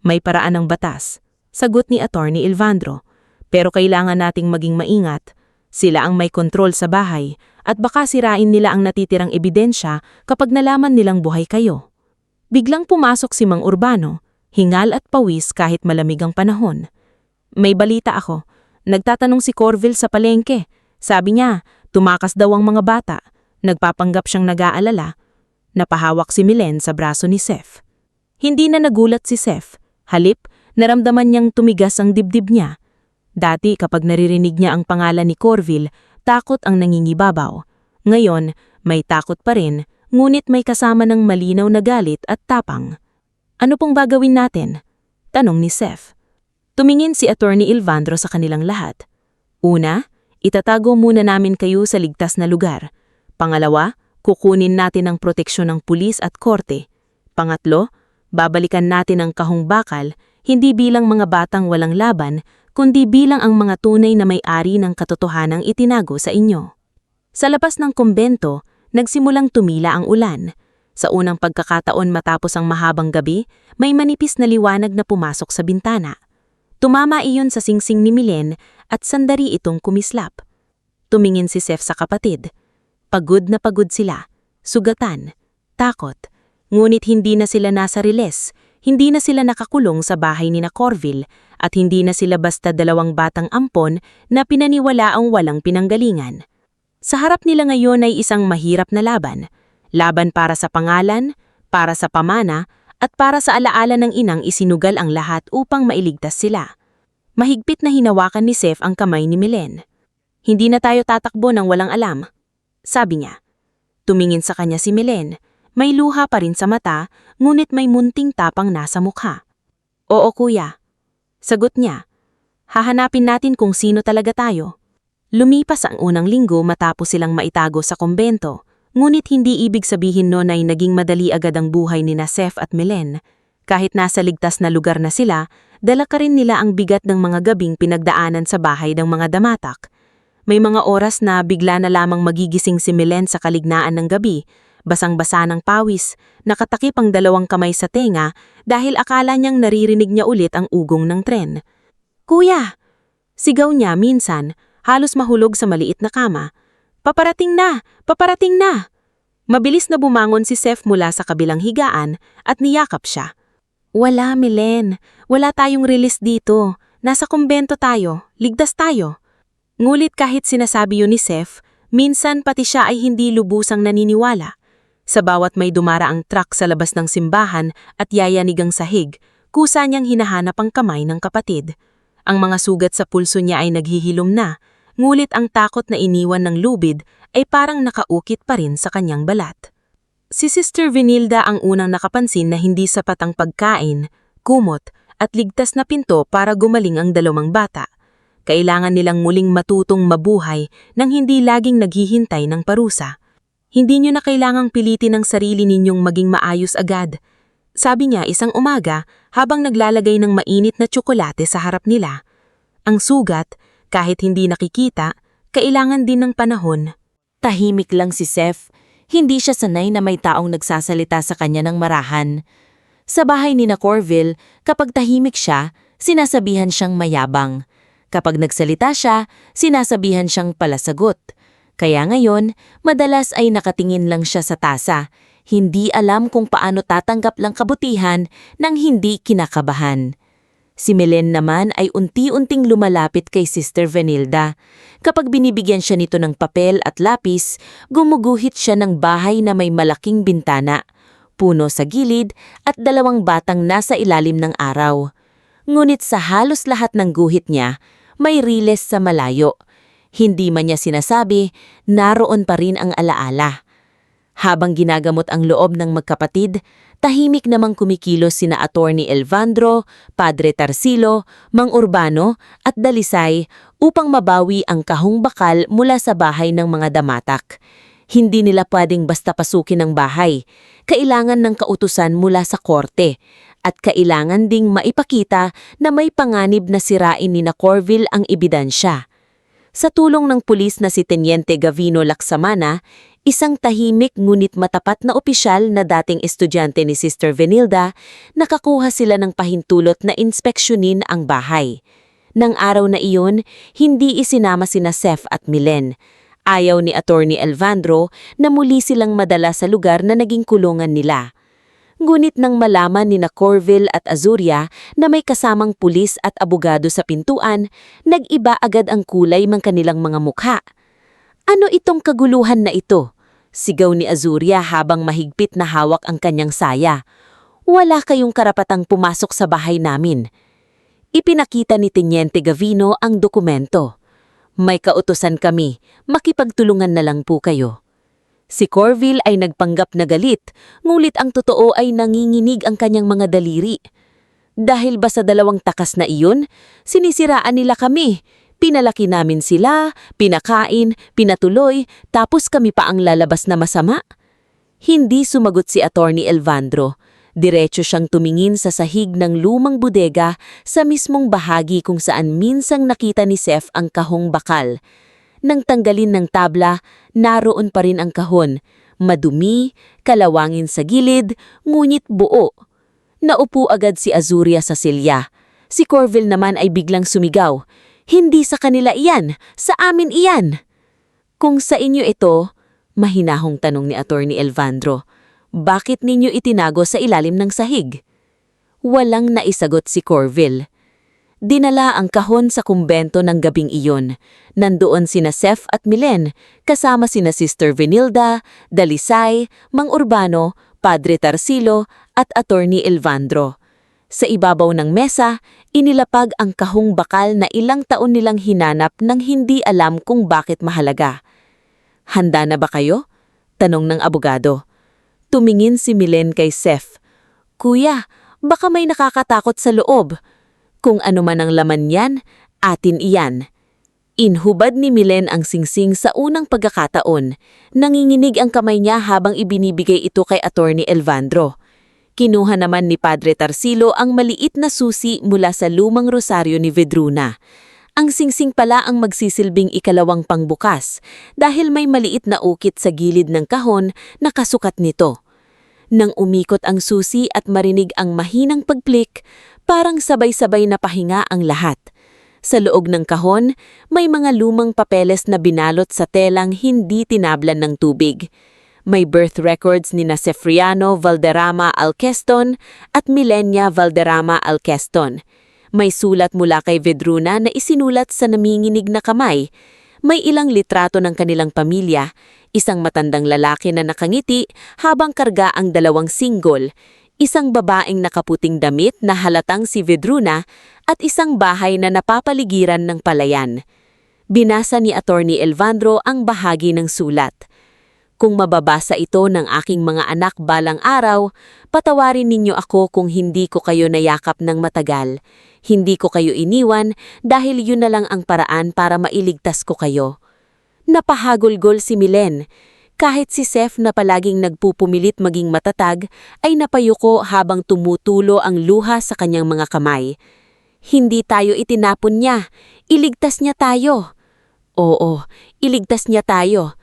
"May paraan ng batas," sagot ni Attorney Ilvandro. "Pero kailangan nating maging maingat. Sila ang may kontrol sa bahay at baka sirain nila ang natitirang ebidensya kapag nalaman nilang buhay kayo." Biglang pumasok si Mang Urbano, hingal at pawis kahit malamig ang panahon. "May balita ako. Nagtatanong si Corville sa palengke. Sabi niya, tumakas daw ang mga bata. Nagpapanggap siyang nag-aalala." Napahawak si Milen sa braso ni Seth. Hindi na nagulat si Seth. Halip, naramdaman niyang tumigas ang dibdib niya. Dati kapag naririnig niya ang pangalan ni Corville, takot ang nangingibabaw. Ngayon, may takot pa rin, ngunit may kasama ng malinaw na galit at tapang. "Ano pong gagawin natin?" tanong ni Seth. Tumingin si Attorney Ilvandro sa kanilang lahat. "Una, itatago muna namin kayo sa ligtas na lugar. Pangalawa, kukunin natin ang proteksyon ng pulis at korte. Pangatlo, babalikan natin ang kahong bakal, hindi bilang mga batang walang laban, kundi bilang ang mga tunay na may-ari ng katotohanang itinago sa inyo." Sa labas ng kumbento, nagsimulang tumila ang ulan. Sa unang pagkakataon matapos ang mahabang gabi, may manipis na liwanag na pumasok sa bintana. Tumama iyon sa singsing ni Milen at sandali itong kumislap. Tumingin si Seth sa kapatid. Pagod na pagod sila, sugatan, takot. Ngunit hindi na sila nasa riles, hindi na sila nakakulong sa bahay ni na Corville, at hindi na sila basta dalawang batang ampon na pinaniwala ang walang pinanggalingan. Sa harap nila ngayon ay isang mahirap na laban. Laban para sa pangalan, para sa pamana, at para sa alaala ng inang isinugal ang lahat upang mailigtas sila. Mahigpit na hinawakan ni Seth ang kamay ni Milen. "Hindi na tayo tatakbo ng walang alam," sabi niya. Tumingin sa kanya si Milen. May luha pa rin sa mata, ngunit may munting tapang nasa mukha. "Oo kuya," sagot niya. "Hahanapin natin kung sino talaga tayo." Lumipas ang unang linggo matapos silang maitago sa kumbento, ngunit hindi ibig sabihin noon ay naging madali agad ang buhay ni Seth at Milen. Kahit nasa ligtas na lugar na sila, dala ka rin nila ang bigat ng mga gabing pinagdaanan sa bahay ng mga damatak. May mga oras na bigla na lamang magigising si Milen sa kalignaan ng gabi, basang-basa ng pawis, nakatakip ang dalawang kamay sa tenga dahil akala niyang naririnig niya ulit ang ugong ng tren. "Kuya!" sigaw niya minsan halos mahulog sa maliit na kama. Paparating na! Paparating na! Mabilis na bumangon si Seth mula sa kabilang higaan at niyakap siya. Wala, Milen. Wala tayong release dito. Nasa kumbento tayo. Ligtas tayo. Ngulit kahit sinasabi yun ni Seth, minsan pati siya ay hindi lubusang naniniwala. Sa bawat may dumaraang truck sa labas ng simbahan at yayanig ang sahig, kusa niyang hinahanap ang kamay ng kapatid. Ang mga sugat sa pulso niya ay naghihilom na, ngulit ang takot na iniwan ng lubid ay parang nakaukit pa rin sa kanyang balat. Si Sister Venilda ang unang nakapansin na hindi sapat ang pagkain, kumot at ligtas na pinto para gumaling ang dalawang bata. Kailangan nilang muling matutong mabuhay nang hindi laging naghihintay ng parusa. Hindi nyo na kailangang pilitin ang sarili ninyong maging maayos agad. Sabi niya isang umaga habang naglalagay ng mainit na tsokolate sa harap nila. Ang sugat, kahit hindi nakikita, kailangan din ng panahon. Tahimik lang si Seth. Hindi siya sanay na may taong nagsasalita sa kanya ng marahan. Sa bahay ni na Corville, kapag tahimik siya, sinasabihan siyang mayabang. Kapag nagsalita siya, sinasabihan siyang palasagot. Kaya ngayon, madalas ay nakatingin lang siya sa tasa. Hindi alam kung paano tatanggap lang kabutihan nang hindi kinakabahan. Si Milen naman ay unti-unting lumalapit kay Sister Venilda. Kapag binibigyan siya nito ng papel at lapis, gumuguhit siya ng bahay na may malaking bintana, puno sa gilid at dalawang batang nasa ilalim ng araw. Ngunit sa halos lahat ng guhit niya, may riles sa malayo. Hindi man niya sinasabi, naroon pa rin ang alaala. Habang ginagamot ang loob ng magkapatid, tahimik namang kumikilos sina Attorney Elvandro, Padre Tarsilo, Mang Urbano at Dalisay upang mabawi ang kahong bakal mula sa bahay ng mga damatak. Hindi nila pwedeng basta pasukin ang bahay. Kailangan ng kautusan mula sa korte at kailangan ding maipakita na may panganib na sirain ni na Corville ang ebidensya. Sa tulong ng pulis na si Teniente Gavino Laksamana, isang tahimik ngunit matapat na opisyal na dating estudyante ni Sister Venilda, nakakuha sila ng pahintulot na inspeksyonin ang bahay. Nang araw na iyon, hindi isinama sina Seth at Milen. Ayaw ni Attorney Elvandro na muli silang madala sa lugar na naging kulungan nila. Ngunit nang malaman ni na Corville at Azuria na may kasamang pulis at abogado sa pintuan, nag-iba agad ang kulay ng kanilang mga mukha. Ano itong kaguluhan na ito? Sigaw ni Azuria habang mahigpit na hawak ang kanyang saya. Wala kayong karapatang pumasok sa bahay namin. Ipinakita ni Teniente Gavino ang dokumento. May kautusan kami, makipagtulungan na lang po kayo. Si Corville ay nagpanggap na galit, ngulit ang totoo ay nanginginig ang kanyang mga daliri. Dahil ba sa dalawang takas na iyon, sinisiraan nila kami. Pinalaki namin sila, pinakain, pinatuloy, tapos kami pa ang lalabas na masama? Hindi sumagot si Attorney Elvandro. Diretso siyang tumingin sa sahig ng lumang bodega sa mismong bahagi kung saan minsang nakita ni Seth ang kahong bakal. Nang tanggalin ng tabla, naroon pa rin ang kahon. Madumi, kalawangin sa gilid, ngunit buo. Naupo agad si Azuria sa silya. Si Corville naman ay biglang sumigaw. Hindi sa kanila iyan, sa amin iyan. Kung sa inyo ito, mahinahong tanong ni Attorney Elvandro, bakit ninyo itinago sa ilalim ng sahig? Walang naisagot si Corville. Dinala ang kahon sa kumbento ng gabing iyon. Nandoon sina Seth at Milen, kasama sina Sister Venilda, Dalisay, Mang Urbano, Padre Tarsilo at Attorney Elvandro. Sa ibabaw ng mesa, inilapag ang kahong bakal na ilang taon nilang hinanap nang hindi alam kung bakit mahalaga. Handa na ba kayo? Tanong ng abogado. Tumingin si Milen kay Seth. Kuya, baka may nakakatakot sa loob. Kung ano man ang laman yan, atin iyan. Inhubad ni Milen ang singsing sa unang pagkakataon. Nanginginig ang kamay niya habang ibinibigay ito kay Attorney Elvandro. Kinuha naman ni Padre Tarsilo ang maliit na susi mula sa lumang rosaryo ni Vedruna. Ang singsing pala ang magsisilbing ikalawang pangbukas dahil may maliit na ukit sa gilid ng kahon na kasukat nito. Nang umikot ang susi at marinig ang mahinang pagklik, parang sabay-sabay na pahinga ang lahat. Sa loob ng kahon, may mga lumang papeles na binalot sa telang hindi tinablan ng tubig. May birth records ni Sefriano Valderrama Alqueston at Milenia Valderrama Alqueston. May sulat mula kay Vedruna na isinulat sa naminginig na kamay. May ilang litrato ng kanilang pamilya, isang matandang lalaki na nakangiti habang karga ang dalawang single, isang babaeng nakaputing damit na halatang si Vedruna at isang bahay na napapaligiran ng palayan. Binasa ni Attorney Elvandro ang bahagi ng sulat. Kung mababasa ito ng aking mga anak balang araw, patawarin ninyo ako kung hindi ko kayo nayakap ng matagal. Hindi ko kayo iniwan dahil yun na lang ang paraan para mailigtas ko kayo. Napahagulgol si Milen. Kahit si Sef na palaging nagpupumilit maging matatag, ay napayuko habang tumutulo ang luha sa kanyang mga kamay. Hindi tayo itinapon niya. Iligtas niya tayo. Oo, iligtas niya tayo.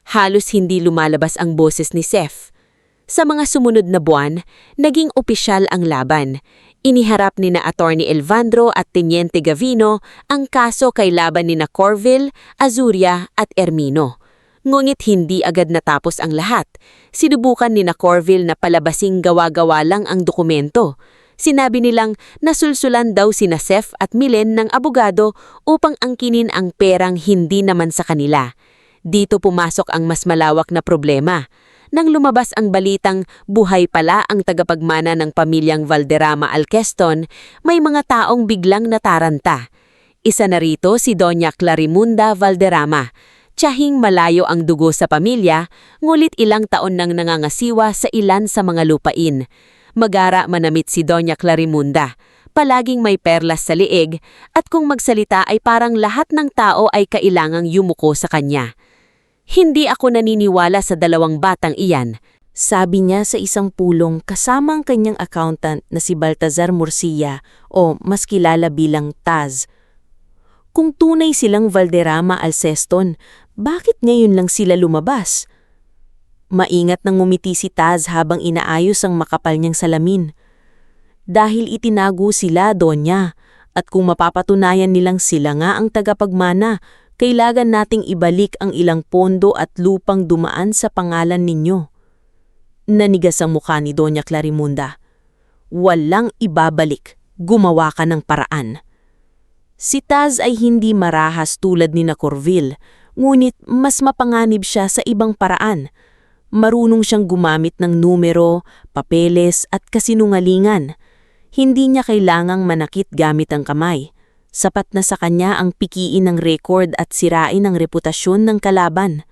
Halos hindi lumalabas ang boses ni Sef. Sa mga sumunod na buwan, naging opisyal ang laban. Iniharap ni Attorney Elvandro at Teniente Gavino ang kaso kay laban ni Corville, Azuria at Ermino. Ngunit hindi agad natapos ang lahat. Sinubukan ni Corville na palabasing gawa-gawa lang ang dokumento. Sinabi nilang nasulsulan daw sina Sef at Milen ng abogado upang angkinin ang perang hindi naman sa kanila. Dito pumasok ang mas malawak na problema. Nang lumabas ang balitang buhay pala ang tagapagmana ng pamilyang Valderrama Alqueston, may mga taong biglang nataranta. Isa na rito si Doña Clarimunda Valderrama. Tiyahing malayo ang dugo sa pamilya, ngulit ilang taon nang nangangasiwa sa ilan sa mga lupain. Magara manamit si Doña Clarimunda. Palaging may perlas sa liig at kung magsalita ay parang lahat ng tao ay kailangang yumuko sa kanya. Hindi ako naniniwala sa dalawang batang iyan, Sabi niya sa isang pulong kasama ang kanyang accountant na si Baltazar Murcia o mas kilala bilang Taz. Kung tunay silang Valderrama Alceston, bakit ngayon lang sila lumabas? Maingat nang ngumiti si Taz habang inaayos ang makapal niyang salamin. Dahil itinago sila, Donya, at kung mapapatunayan nilang sila nga ang tagapagmana, kailangan nating ibalik ang ilang pondo at lupang dumaan sa pangalan ninyo. Nanigas ang mukha ni Doña Clarimunda. Walang ibabalik, gumawa ka ng paraan. Si Taz ay hindi marahas tulad ni Corville, ngunit mas mapanganib siya sa ibang paraan. Marunong siyang gumamit ng numero, papeles at kasinungalingan. Hindi niya kailangang manakit gamit ang kamay. Sapat na sa kanya ang pikiin ng record at sirain ang reputasyon ng kalaban.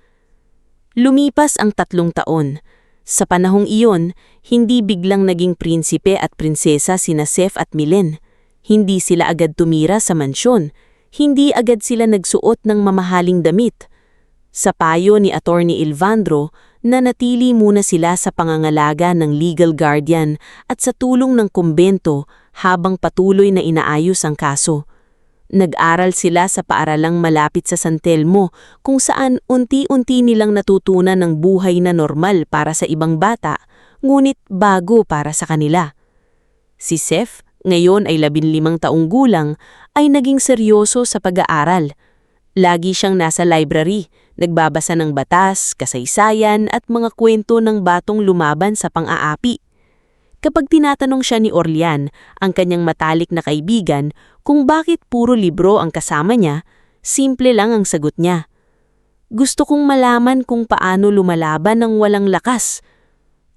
Lumipas ang 3 taon. Sa panahong iyon, hindi biglang naging prinsipe at prinsesa sina Sef at Milen. Hindi sila agad tumira sa mansyon. Hindi agad sila nagsuot ng mamahaling damit. Sa payo ni Attorney Elvandro, nanatili muna sila sa pangangalaga ng legal guardian at sa tulong ng kumbento habang patuloy na inaayos ang kaso. Nag-aral sila sa paaralang malapit sa San Telmo kung saan unti-unti nilang natutunan ng buhay na normal para sa ibang bata, ngunit bago para sa kanila. Si Sef, ngayon ay 15 taong gulang, ay naging seryoso sa pag-aaral. Lagi siyang nasa library, nagbabasa ng batas, kasaysayan at mga kwento ng batong lumaban sa pang-aapi. Kapag tinatanong siya ni Orlian, ang kanyang matalik na kaibigan, kung bakit puro libro ang kasama niya, simple lang ang sagot niya. Gusto kong malaman kung paano lumalaban ng walang lakas.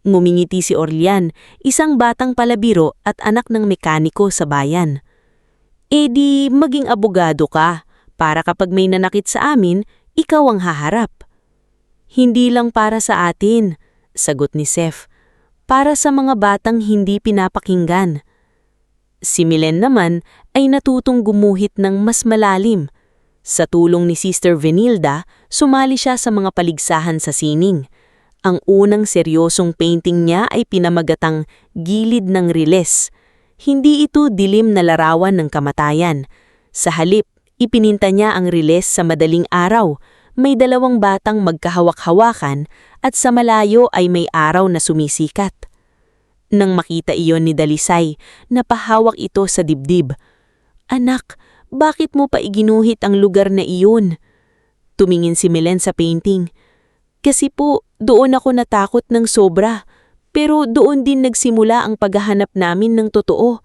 Ngumingiti si Orlian, isang batang palabiro at anak ng mekaniko sa bayan. E di maging abogado ka, para kapag may nanakit sa amin, ikaw ang haharap. Hindi lang para sa atin, sagot ni Sef. Para sa mga batang hindi pinapakinggan. Si Milen naman ay natutong gumuhit ng mas malalim. Sa tulong ni Sister Venilda, sumali siya sa mga paligsahan sa sining. Ang unang seryosong painting niya ay pinamagatang Gilid ng Riles. Hindi ito dilim na larawan ng kamatayan. Sa halip, ipininta niya ang riles sa madaling araw. May 2 batang magkahawak-hawakan at sa malayo ay may araw na sumisikat. Nang makita iyon ni Dalisay, napahawak ito sa dibdib. Anak, bakit mo pa iginuhit ang lugar na iyon? Tumingin si Milen sa painting. Kasi po, doon ako natakot ng sobra. Pero doon din nagsimula ang paghahanap namin ng totoo.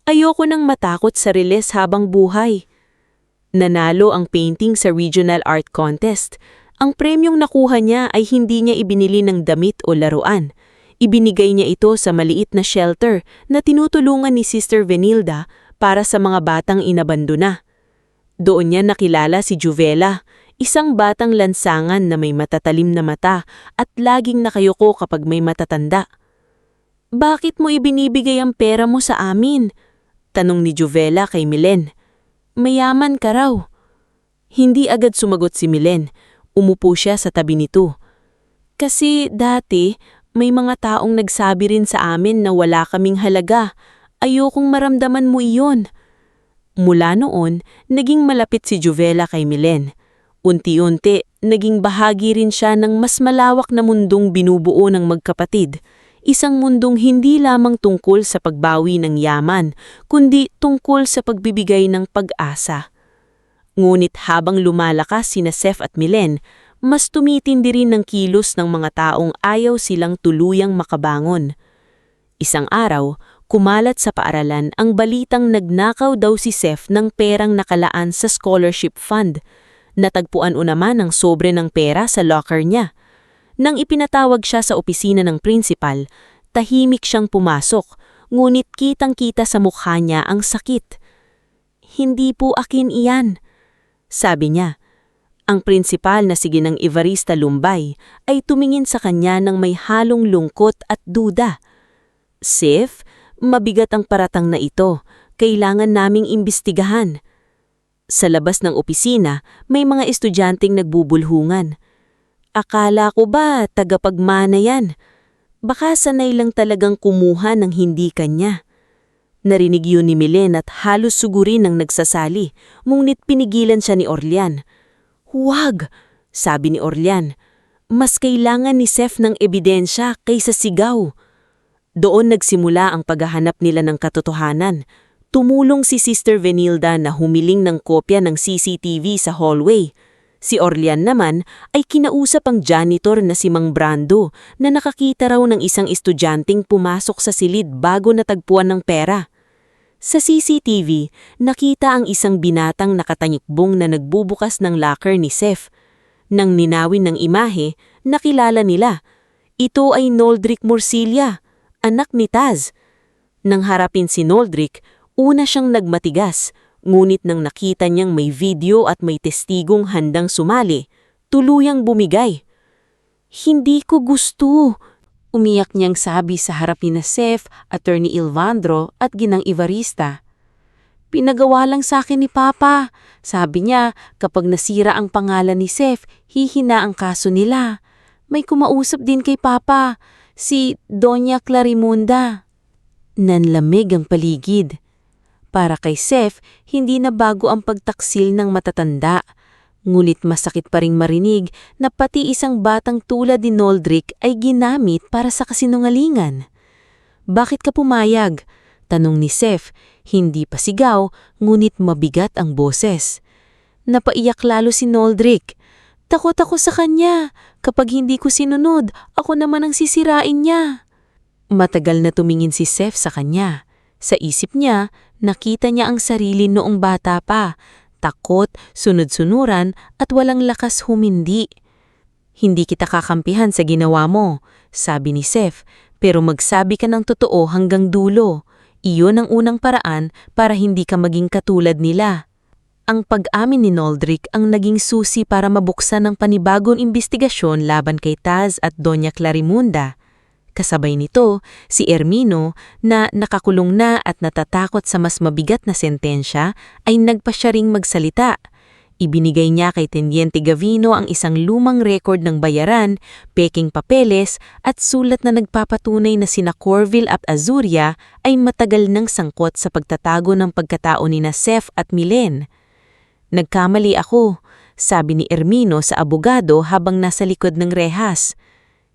Ayoko nang matakot sa riles habang buhay. Nanalo ang painting sa Regional Art Contest. Ang premyong nakuha niya ay hindi niya ibinili ng damit o laruan. Ibinigay niya ito sa maliit na shelter na tinutulungan ni Sister Venilda para sa mga batang inabandona. Doon niya nakilala si Juvela, isang batang lansangan na may matatalim na mata at laging nakayuko kapag may matatanda. "Bakit mo ibinibigay ang pera mo sa amin?" tanong ni Juvela kay Milen. "Mayaman ka raw." Hindi agad sumagot si Milen. Umupo siya sa tabi nito. "Kasi dati, may mga taong nagsabi rin sa amin na wala kaming halaga. Ayokong maramdaman mo iyon." Mula noon, naging malapit si Juvela kay Milen. Unti-unti, naging bahagi rin siya ng mas malawak na mundong binubuo ng magkapatid. Isang mundong hindi lamang tungkol sa pagbawi ng yaman, kundi tungkol sa pagbibigay ng pag-asa. Ngunit habang lumalakas sina Seth at Milen, mas tumitindi rin ng kilos ng mga taong ayaw silang tuluyang makabangon. Isang araw, kumalat sa paaralan ang balitang nagnakaw daw si Seth ng perang nakalaan sa scholarship fund. Natagpuan naman ang sobre ng pera sa locker niya. Nang ipinatawag siya sa opisina ng principal, tahimik siyang pumasok, ngunit kitang-kita sa mukha niya ang sakit. "Hindi po akin iyan," sabi niya. Ang prinsipal na si Ginang Evarista Lumbay ay tumingin sa kanya ng may halong lungkot at duda. "Seth, mabigat ang paratang na ito. Kailangan naming imbestigahan." Sa labas ng opisina, may mga estudyanteng nagbubulhungan. "Akala ko ba tagapagmana yan? Baka sanay lang talagang kumuha ng hindi kanya." Narinig yun ni Milen at halos sugurin ang nagsasali, ngunit pinigilan siya ni Orlian. "Huwag," sabi ni Orlian. "Mas kailangan ni Seth ng ebidensya kaysa sigaw." Doon nagsimula ang paghahanap nila ng katotohanan. Tumulong si Sister Venilda na humiling ng kopya ng CCTV sa hallway. Si Orlian naman ay kinausap ang janitor na si Mang Brando na nakakita raw ng isang estudyanteng pumasok sa silid bago natagpuan ng pera. Sa CCTV, nakita ang isang binatang nakatanyikbong na nagbubukas ng locker ni Seth. Nang ninawin ng imahe, nakilala nila. Ito ay Noldrick Morcilla, anak ni Taz. Nang harapin si Noldrick, una siyang nagmatigas. Ngunit nang nakita niyang may video at may testigong handang sumali, tuluyang bumigay. "Hindi ko gusto," umiyak niyang sabi sa harap ni Seth, Attorney Ilvandro at Ginang Evarista. "Pinagawa lang sa akin ni Papa. Sabi niya, kapag nasira ang pangalan ni Seth, hihina ang kaso nila. May kumausap din kay Papa, si Doña Clarimunda." Nanlamig ang paligid. Para kay Seth, hindi na bago ang pagtaksil ng matatanda. Ngunit masakit pa ring marinig na pati isang batang tulad ni Noldrick ay ginamit para sa kasinungalingan. "Bakit ka pumayag?" tanong ni Seth. Hindi pa sigaw, ngunit mabigat ang boses. Napaiyak lalo si Noldrick. "Takot ako sa kanya. Kapag hindi ko sinunod, ako naman ang sisirain niya." Matagal na tumingin si Seth sa kanya. Sa isip niya, nakita niya ang sarili noong bata pa, takot, sunod-sunuran at walang lakas humindi. "Hindi kita kakampihan sa ginawa mo," sabi ni Seth, "pero magsabi ka ng totoo hanggang dulo. Iyon ang unang paraan para hindi ka maging katulad nila." Ang pag-amin ni Noldrick ang naging susi para mabuksan ang panibagong imbestigasyon laban kay Taz at Doña Clarimunda. Kasabay nito, si Ermino na nakakulong na at natatakot sa mas mabigat na sentensya ay nagpa siya ring magsalita. Ibinigay niya kay Teniente Gavino ang isang lumang record ng bayaran, peking papeles at sulat na nagpapatunay na sina Corville at Azuria ay matagal nang sangkot sa pagtatago ng pagkatao ni Seth at Milen. "Nagkamali ako," sabi ni Ermino sa abogado habang nasa likod ng rehas.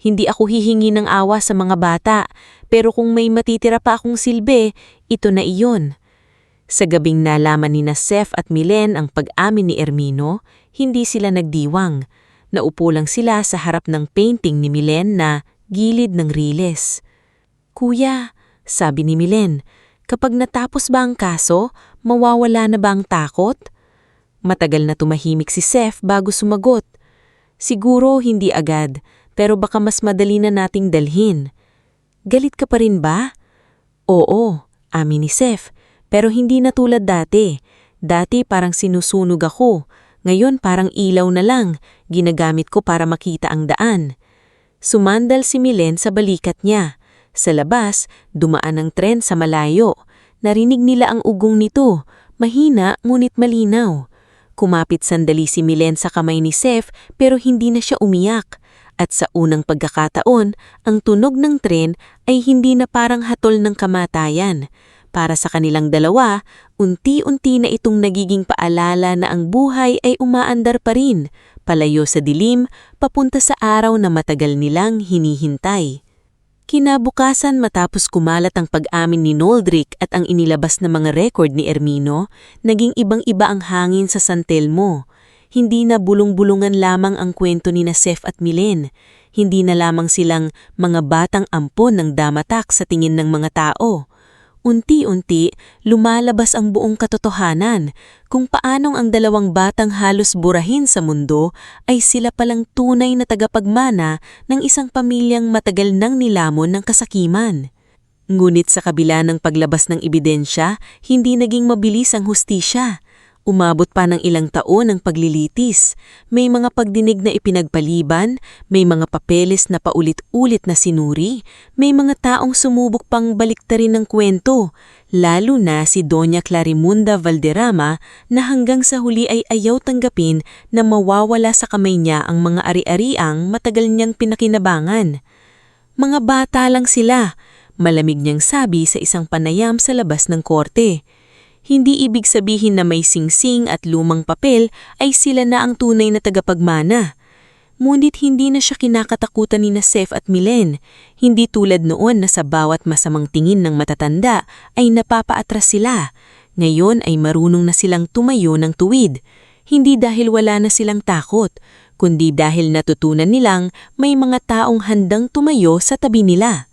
"Hindi ako hihingi ng awa sa mga bata, pero kung may matitira pa akong silbi, ito na iyon." Sa gabing nalaman ni Seth at Milen ang pag-amin ni Ermino, hindi sila nagdiwang. Naupo lang sila sa harap ng painting ni Milen na gilid ng riles. "Kuya," sabi ni Milen, "kapag natapos ba ang kaso, mawawala na ba ang takot?" Matagal na tumahimik si Seth bago sumagot. "Siguro hindi agad, pero baka mas madali na nating dalhin." "Galit ka pa rin ba?" "Oo," amin ni Seth, "pero hindi na tulad dati. Dati parang sinusunog ako. Ngayon parang ilaw na lang, ginagamit ko para makita ang daan." Sumandal si Milen sa balikat niya. Sa labas, dumaan ang tren sa malayo. Narinig nila ang ugong nito, mahina ngunit malinaw. Kumapit sandali si Milen sa kamay ni Seth pero hindi na siya umiyak. At sa unang pagkakataon, ang tunog ng tren ay hindi na parang hatol ng kamatayan. Para sa kanilang dalawa, unti-unti na itong nagiging paalala na ang buhay ay umaandar pa rin, palayo sa dilim, papunta sa araw na matagal nilang hinihintay. Kinabukasan matapos kumalat ang pag-amin ni Noldrick at ang inilabas na mga record ni Ermino, naging ibang-iba ang hangin sa San Telmo. Hindi na bulong-bulungan lamang ang kwento ni Seth at Milen. Hindi na lamang silang mga batang ampon ng damatak sa tingin ng mga tao. Unti-unti, lumalabas ang buong katotohanan kung paanong ang dalawang batang halos burahin sa mundo ay sila palang tunay na tagapagmana ng isang pamilyang matagal nang nilamon ng kasakiman. Ngunit sa kabila ng paglabas ng ebidensya, hindi naging mabilis ang hustisya. Umabot pa ng ilang taon ang paglilitis. May mga pagdinig na ipinagpaliban, may mga papeles na paulit-ulit na sinuri, may mga taong sumubok pang baliktarin ng kwento, lalo na si Doña Clarimunda Valderrama na hanggang sa huli ay ayaw tanggapin na mawawala sa kamay niya ang mga ari-ariang matagal niyang pinakinabangan. "Mga bata lang sila," malamig niyang sabi sa isang panayam sa labas ng korte. Hindi ibig sabihin na may singsing at lumang papel ay sila na ang tunay na tagapagmana. Ngunit hindi na siya kinakatakutan ni Seth at Milen. Hindi tulad noon na sa bawat masamang tingin ng matatanda ay napapaatras sila. Ngayon ay marunong na silang tumayo ng tuwid. Hindi dahil wala na silang takot, kundi dahil natutunan nilang may mga taong handang tumayo sa tabi nila.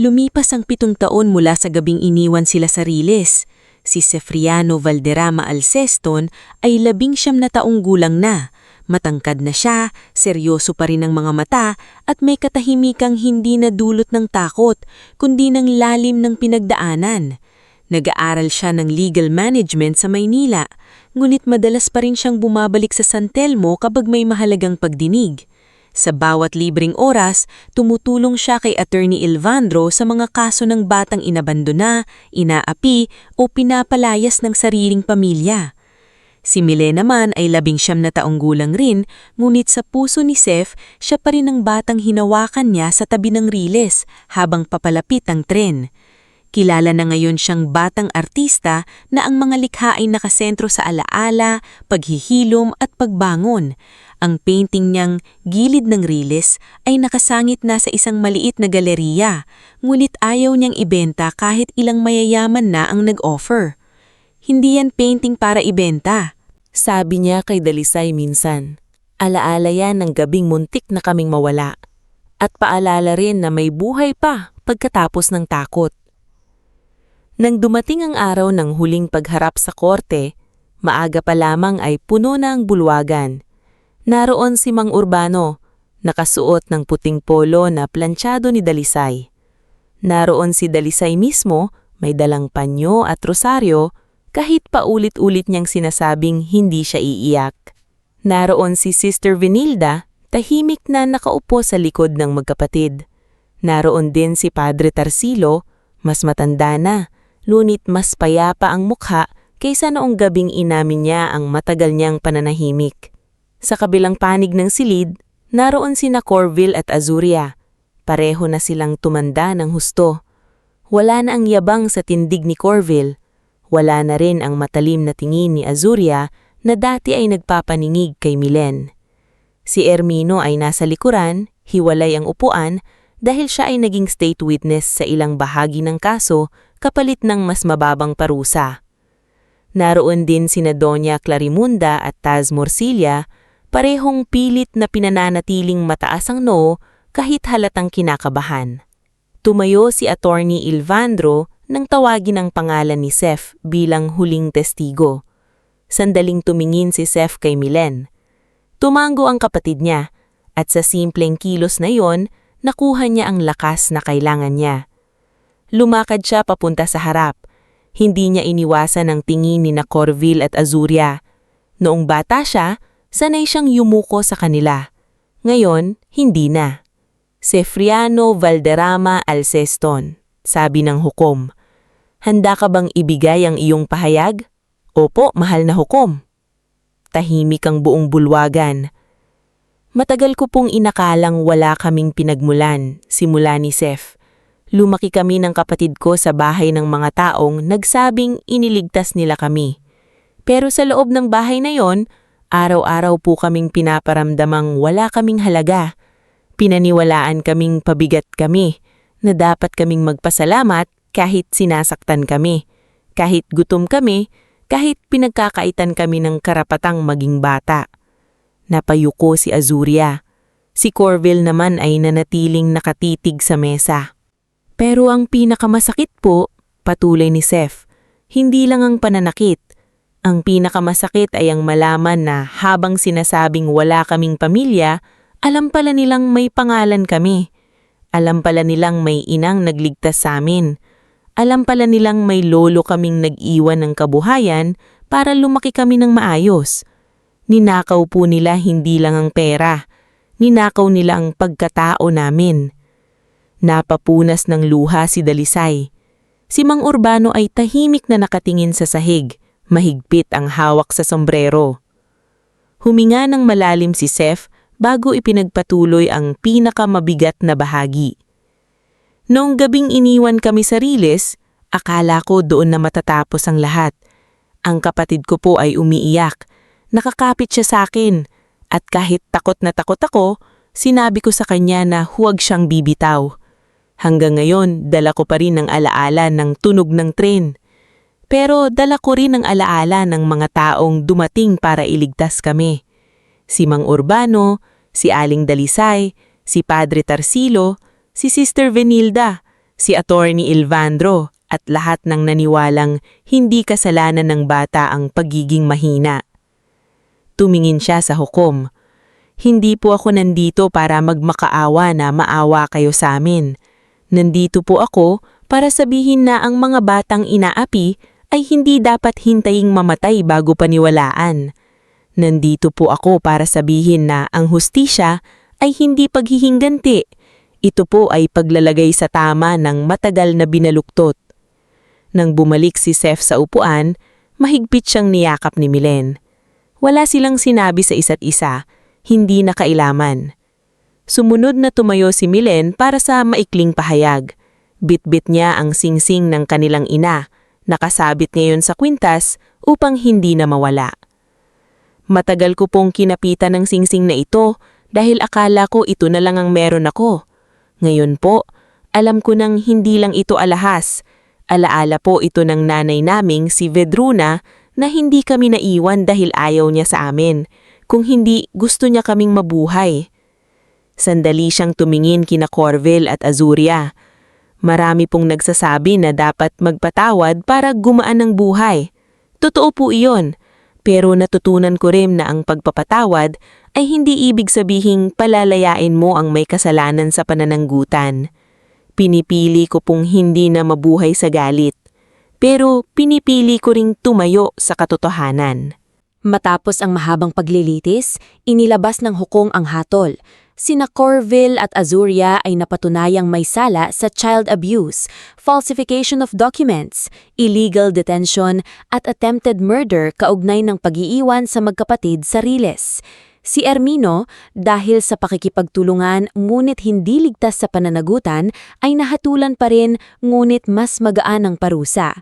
Lumipas ang 7 taon mula sa gabing iniwan sila sa riles. Si Cipriano Valderrama Alceston ay 19 na taong gulang na. Matangkad na siya, seryoso pa rin ang mga mata at may katahimikang hindi na dulot ng takot, kundi ng lalim ng pinagdaanan. Nag-aaral siya ng legal management sa Maynila, ngunit madalas pa rin siyang bumabalik sa San Telmo kapag may mahalagang pagdinig. Sa bawat libreng oras, tumutulong siya kay Attorney Ilvandro sa mga kaso ng batang inabandona, inaapi o pinapalayas ng sariling pamilya. Si Milen naman ay 19 na taong gulang rin, ngunit sa puso ni Seth, siya pa rin ang batang hinawakan niya sa tabi ng riles habang papalapit ang tren. Kilala na ngayon siyang batang artista na ang mga likha ay nakasentro sa alaala, paghihilom at pagbangon. Ang painting niyang Gilid ng Riles ay nakasangit na sa isang maliit na galeriya, ngunit ayaw niyang ibenta kahit ilang mayayaman na ang nag-offer. "Hindi yan painting para ibenta," sabi niya kay Dalisay minsan. "Alaala yan ng gabing muntik na kaming mawala. At paalala rin na may buhay pa pagkatapos ng takot." Nang dumating ang araw ng huling pagharap sa korte, maaga pa lamang ay puno na ang bulwagan. Naroon si Mang Urbano, nakasuot ng puting polo na planchado ni Dalisay. Naroon si Dalisay mismo, may dalang panyo at rosaryo, kahit paulit-ulit niyang sinasabing hindi siya iiyak. Naroon si Sister Venilda, tahimik na nakaupo sa likod ng magkapatid. Naroon din si Padre Tarsilo, mas matanda na, ngunit mas payapa ang mukha kaysa noong gabing inamin niya ang matagal niyang pananahimik. Sa kabilang panig ng silid, naroon sina Corville at Azuria. Pareho na silang tumanda ng husto. Wala na ang yabang sa tindig ni Corville. Wala na rin ang matalim na tingin ni Azuria na dati ay nagpapaningig kay Milen. Si Ermino ay nasa likuran, hiwalay ang upuan dahil siya ay naging state witness sa ilang bahagi ng kaso kapalit ng mas mababang parusa. Naroon din sina Doña Clarimunda at Taz Morcilla, parehong pilit na pinananatiling mataas ang noo kahit halatang kinakabahan. Tumayo si Attorney Ilvandro nang tawagin ang pangalan ni Seth bilang huling testigo. Sandaling tumingin si Seth kay Milen. Tumango ang kapatid niya at sa simpleng kilos na yon, nakuha niya ang lakas na kailangan niya. Lumakad siya papunta sa harap. Hindi niya iniwasan ang tingin ni Corville at Azuria. Noong bata siya, sanay siyang yumuko sa kanila. Ngayon, hindi na. Cefriano Valderrama Alceston, sabi ng hukom. Handa ka bang ibigay ang iyong pahayag? Opo, mahal na hukom. Tahimik ang buong bulwagan. Matagal ko pong inakalang wala kaming pinagmulan, simula ni Seth. Lumaki kami ng kapatid ko sa bahay ng mga taong nagsabing iniligtas nila kami. Pero sa loob ng bahay na yon, araw-araw po kaming pinaparamdamang wala kaming halaga. Pinaniwalaan kaming pabigat kami, na dapat kaming magpasalamat kahit sinasaktan kami, kahit gutom kami, kahit pinagkakaitan kami ng karapatang maging bata. Napayuko si Azuria. Si Corville naman ay nanatiling nakatitig sa mesa. Pero ang pinakamasakit po, patuloy ni Seth, hindi lang ang pananakit. Ang pinakamasakit ay ang malaman na habang sinasabing wala kaming pamilya, alam pala nilang may pangalan kami. Alam pala nilang may inang nagligtas sa amin. Alam pala nilang may lolo kaming nag-iwan ng kabuhayan para lumaki kami ng maayos. Ninakaw po nila hindi lang ang pera. Ninakaw nila ang pagkatao namin. Napapunas ng luha si Dalisay. Si Mang Urbano ay tahimik na nakatingin sa sahig, mahigpit ang hawak sa sombrero. Huminga ng malalim si Seth bago ipinagpatuloy ang pinakamabigat na bahagi. Noong gabing iniwan kami sa Riles, akala ko doon na matatapos ang lahat. Ang kapatid ko po ay umiiyak. Nakakapit siya sa akin at kahit takot na takot ako, sinabi ko sa kanya na huwag siyang bibitaw. Hanggang ngayon, dala ko pa rin ang alaala ng tunog ng tren. Pero dala ko rin ang alaala ng mga taong dumating para iligtas kami. Si Mang Urbano, si Aling Dalisay, si Padre Tarsilo, si Sister Venilda, si Attorney Ilvandro at lahat ng naniwalang hindi kasalanan ng bata ang pagiging mahina. Tumingin siya sa hukom. Hindi po ako nandito para magmakaawa na maawa kayo sa amin. Nandito po ako para sabihin na ang mga batang inaapi ay hindi dapat hintaying mamatay bago paniwalaan. Nandito po ako para sabihin na ang hustisya ay hindi paghihingganti. Ito po ay paglalagay sa tama ng matagal na binaluktot. Nang bumalik si Seth sa upuan, mahigpit siyang niyakap ni Milen. Wala silang sinabi sa isa't isa, hindi na kailaman. Sumunod na tumayo si Milen para sa maikling pahayag. Bitbit niya ang singsing ng kanilang ina, nakasabit ngayon sa kwintas upang hindi na mawala. Matagal ko pong kinapitan ng singsing na ito dahil akala ko ito na lang ang meron ako. Ngayon po, alam ko nang hindi lang ito alahas. Alaala po ito ng nanay naming si Vedruna na hindi kami naiwan dahil ayaw niya sa amin, kung hindi gusto niya kaming mabuhay. Sandali siyang tumingin kina Corville at Azuria. Marami pong nagsasabi na dapat magpatawad para gumaan ang buhay. Totoo po iyon, pero natutunan ko rin na ang pagpapatawad ay hindi ibig sabihing palalayain mo ang may kasalanan sa panananggutan. Pinipili ko pong hindi na mabuhay sa galit, pero pinipili ko ring tumayo sa katotohanan. Matapos ang mahabang paglilitis, inilabas ng hukom ang hatol. Sina Corville at Azuria ay napatunayang may sala sa child abuse, falsification of documents, illegal detention at attempted murder kaugnay ng pag-iiwan sa magkapatid sa Riles. Si Ermino, dahil sa pakikipagtulungan ngunit hindi ligtas sa pananagutan, ay nahatulan pa rin ngunit mas magaan ang parusa.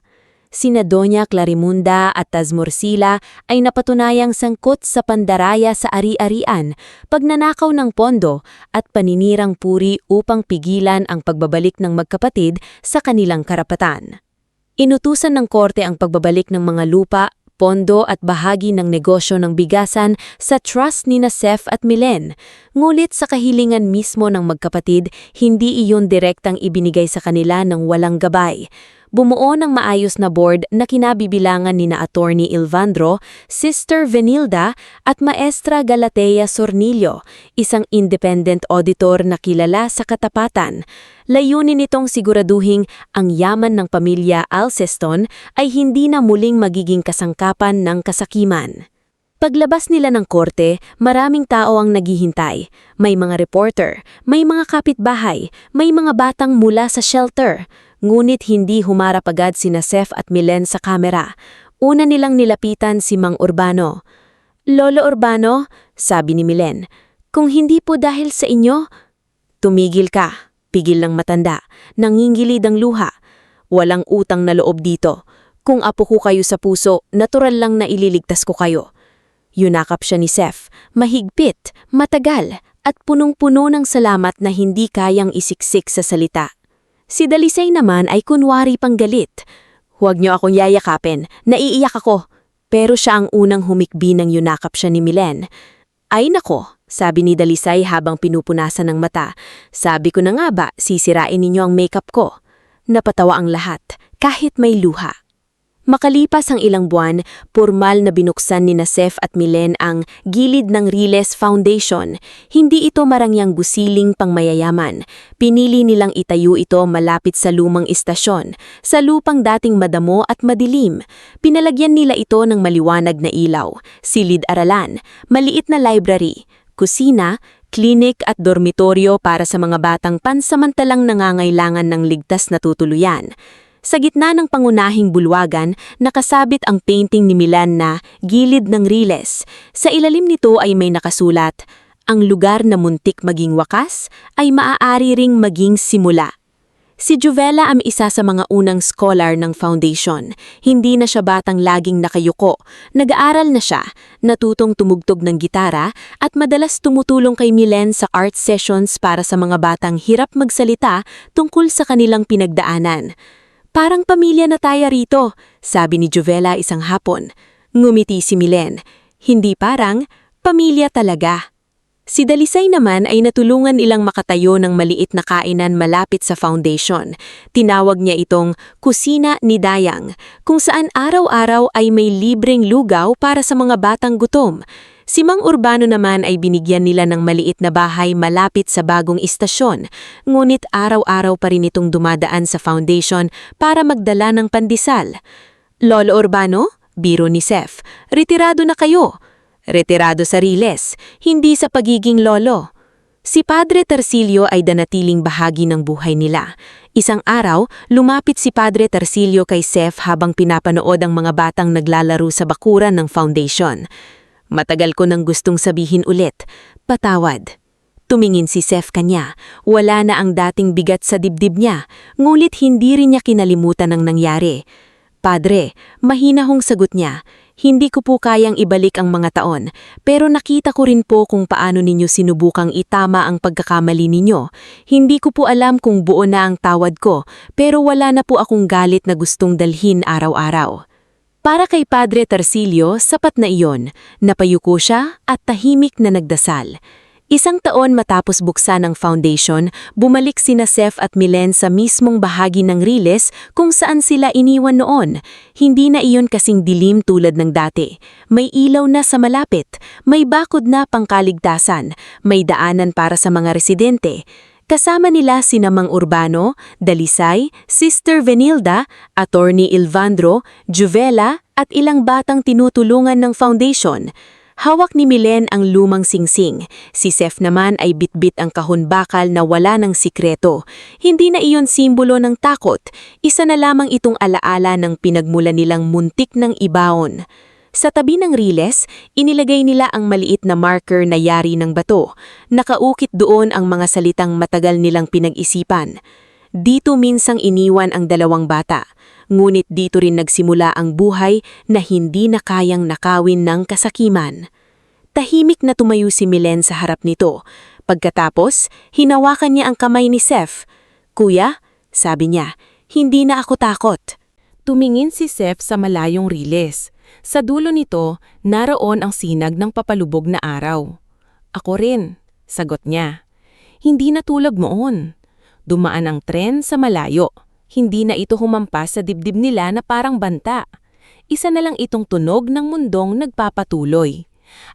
Sina Doña Clarimunda at Taz Morcilla ay napatunayang sangkot sa pandaraya sa ari-arian, pagnanakaw ng pondo at paninirang puri upang pigilan ang pagbabalik ng magkapatid sa kanilang karapatan. Inutusan ng korte ang pagbabalik ng mga lupa pondo at bahagi ng negosyo ng bigasan sa trust ni na Seth at Milen. Ngulit sa kahilingan mismo ng magkapatid, hindi iyon direktang ibinigay sa kanila ng walang gabay. Bumuo ng maayos na board na kinabibilangan ni na Attorney Ilvandro, Sister Venilda at Maestra Galatea Sornillo, isang independent auditor na kilala sa katapatan. Layunin nitong siguraduhing ang yaman ng pamilya Alceston ay hindi na muling magiging kasangkapan ng kasakiman. Paglabas nila ng korte, maraming tao ang naghihintay. May mga reporter, may mga kapitbahay, may mga batang mula sa shelter. Ngunit hindi humarap agad sina Seth at Milen sa kamera. Una nilang nilapitan si Mang Urbano. "Lolo Urbano," sabi ni Milen, "kung hindi po dahil sa inyo..." "Tumigil ka," pigil ng matanda, nangingilid ang luha. "Walang utang na loob dito. Kung apo ko kayo sa puso, natural lang na ililigtas ko kayo." Yunakap siya ni Seth, mahigpit, matagal, at punong-puno ng salamat na hindi kayang isiksik sa salita. Si Dalisay naman ay kunwari pang galit. "Huwag niyo akong yayakapin, naiiyak ako." Pero siya ang unang humikbi nang yunakap siya ni Milen. "Ay nako," sabi ni Dalisay habang pinupunasan ng mata. "Sabi ko na nga ba, sisirain ninyo ang makeup ko." Napatawa ang lahat, kahit may luha. Makalipas ang ilang buwan, pormal na binuksan ni na Seth at Milen ang Gilid ng Riles Foundation. Hindi ito marangyang gusiling pangmayayaman. Pinili nilang itayo ito malapit sa lumang istasyon, sa lupang dating madamo at madilim. Pinalagyan nila ito ng maliwanag na ilaw, silid-aralan, maliit na library, kusina, klinik at dormitoryo para sa mga batang pansamantalang nangangailangan ng ligtas na tutuluyan. Sa gitna ng pangunahing bulwagan, nakasabit ang painting ni Milen na Gilid ng Riles. Sa ilalim nito ay may nakasulat, "Ang lugar na muntik maging wakas ay maaari ring maging simula." Si Juvela ang isa sa mga unang scholar ng foundation. Hindi na siya batang laging nakayuko. Nag-aaral na siya, natutong tumugtog ng gitara at madalas tumutulong kay Milen sa art sessions para sa mga batang hirap magsalita tungkol sa kanilang pinagdaanan. "Parang pamilya na tayo rito," sabi ni Juvela isang hapon. Ngumiti si Milen. "Hindi parang, pamilya talaga." Si Dalisay naman ay natulungan ilang makatayo ng maliit na kainan malapit sa foundation. Tinawag niya itong Kusina ni Dayang, kung saan araw-araw ay may libreng lugaw para sa mga batang gutom. Si Mang Urbano naman ay binigyan nila ng maliit na bahay malapit sa bagong istasyon, ngunit araw-araw pa rin itong dumadaan sa foundation para magdala ng pandesal. "Lolo Urbano," biro ni Seth, "retirado na kayo." "Retirado sa Riles, hindi sa pagiging lolo." Si Padre Tercilio ay danatiling bahagi ng buhay nila. Isang araw, lumapit si Padre Tercilio kay Seth habang pinapanood ang mga batang naglalaro sa bakuran ng foundation. "Matagal ko nang gustong sabihin ulit, patawad." Tumingin si Seth kanya. Wala na ang dating bigat sa dibdib niya, ngulit hindi rin niya kinalimutan ang nangyari. "Padre," mahina hong sagot niya, "hindi ko po kayang ibalik ang mga taon, pero nakita ko rin po kung paano ninyo sinubukang itama ang pagkakamali ninyo. Hindi ko po alam kung buo na ang tawad ko, pero wala na po akong galit na gustong dalhin araw-araw." Para kay Padre Tercilio, sapat na iyon. Napayuko siya at tahimik na nagdasal. Isang taon matapos buksan ang foundation, bumalik sina Seth at Milen sa mismong bahagi ng Riles kung saan sila iniwan noon. Hindi na iyon kasing dilim tulad ng dati. May ilaw na sa malapit, may bakod na pangkaligtasan, may daanan para sa mga residente. Kasama nila sina Mang Urbano, Dalisay, Sister Venilda, Attorney Ilvandro, Juvela at ilang batang tinutulungan ng foundation. Hawak ni Milen ang lumang singsing. Si Seth naman ay bitbit ang kahon bakal na wala ng sikreto. Hindi na iyon simbolo ng takot. Isa na lamang itong alaala ng pinagmula nilang muntik ng ibaon. Sa tabi ng Riles, inilagay nila ang maliit na marker na yari ng bato. Nakaukit doon ang mga salitang matagal nilang pinag-isipan. Dito minsang iniwan ang dalawang bata. Ngunit dito rin nagsimula ang buhay na hindi na kayang nakawin ng kasakiman. Tahimik na tumayo si Milen sa harap nito. Pagkatapos, hinawakan niya ang kamay ni Seth. "Kuya," sabi niya, "hindi na ako takot." Tumingin si Seth sa malayong Riles. Sa dulo nito, naroon ang sinag ng papalubog na araw. Ako rin, sagot niya. Hindi natulog noon. Dumaan ang tren sa malayo. Hindi na ito humampas sa dibdib nila na parang banta. Isa na lang itong tunog ng mundong nagpapatuloy.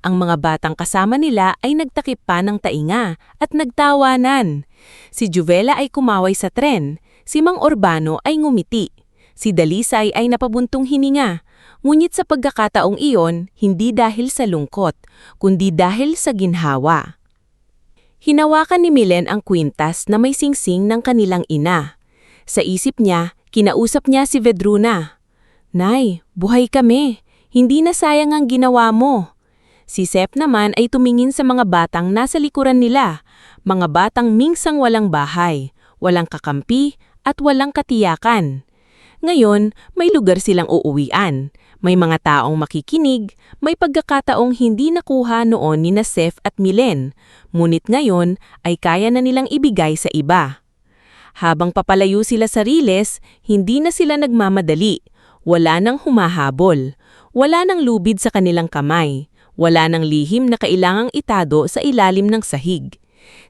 Ang mga batang kasama nila ay nagtakip pa ng tainga at nagtawanan. Si Juvela ay kumaway sa tren, si Mang Urbano ay ngumiti. Si Dalisay ay napabuntong hininga, ngunit sa pagkakataong iyon, hindi dahil sa lungkot, kundi dahil sa ginhawa. Hinawakan ni Milen ang kwintas na may singsing ng kanilang ina. Sa isip niya, kinausap niya si Vedruna. "Nay, buhay kami. Hindi na sayang ang ginawa mo." Si Sep naman ay tumingin sa mga batang nasa likuran nila, mga batang minsang walang bahay, walang kakampi at walang katiyakan. Ngayon, may lugar silang uuwian, may mga taong makikinig, may pagkakataong hindi nakuha noon ni Sef at Milen, ngunit ngayon ay kaya na nilang ibigay sa iba. Habang papalayo sila sa riles, hindi na sila nagmamadali, wala nang humahabol, wala nang lubid sa kanilang kamay. Wala nang lihim na kailangang itado sa ilalim ng sahig.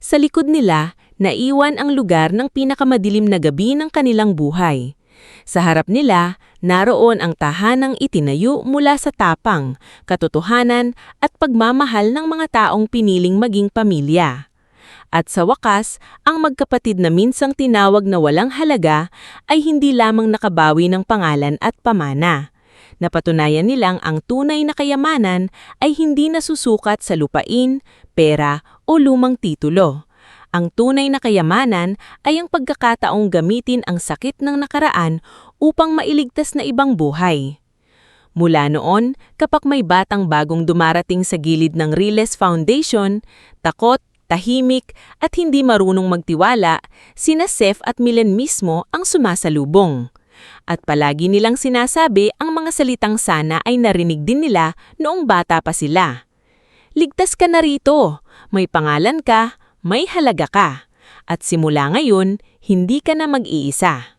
Sa likod nila, naiwan ang lugar ng pinakamadilim na gabi ng kanilang buhay. Sa harap nila, naroon ang tahanang itinayo mula sa tapang, katotohanan at pagmamahal ng mga taong piniling maging pamilya. At sa wakas, ang magkapatid na minsang tinawag na walang halaga ay hindi lamang nakabawi ng pangalan at pamana. Napatunayan nilang ang tunay na kayamanan ay hindi nasusukat sa lupain, pera o lumang titulo. Ang tunay na kayamanan ay ang pagkakataong gamitin ang sakit ng nakaraan upang mailigtas na ibang buhay. Mula noon, kapag may batang bagong dumarating sa gilid ng Riles Foundation, takot, tahimik at hindi marunong magtiwala, sina Sef at Milen mismo ang sumasalubong. At palagi nilang sinasabi ang mga salitang sana ay narinig din nila noong bata pa sila. Ligtas ka na rito, may pangalan ka, may halaga ka, at simula ngayon, hindi ka na mag-iisa.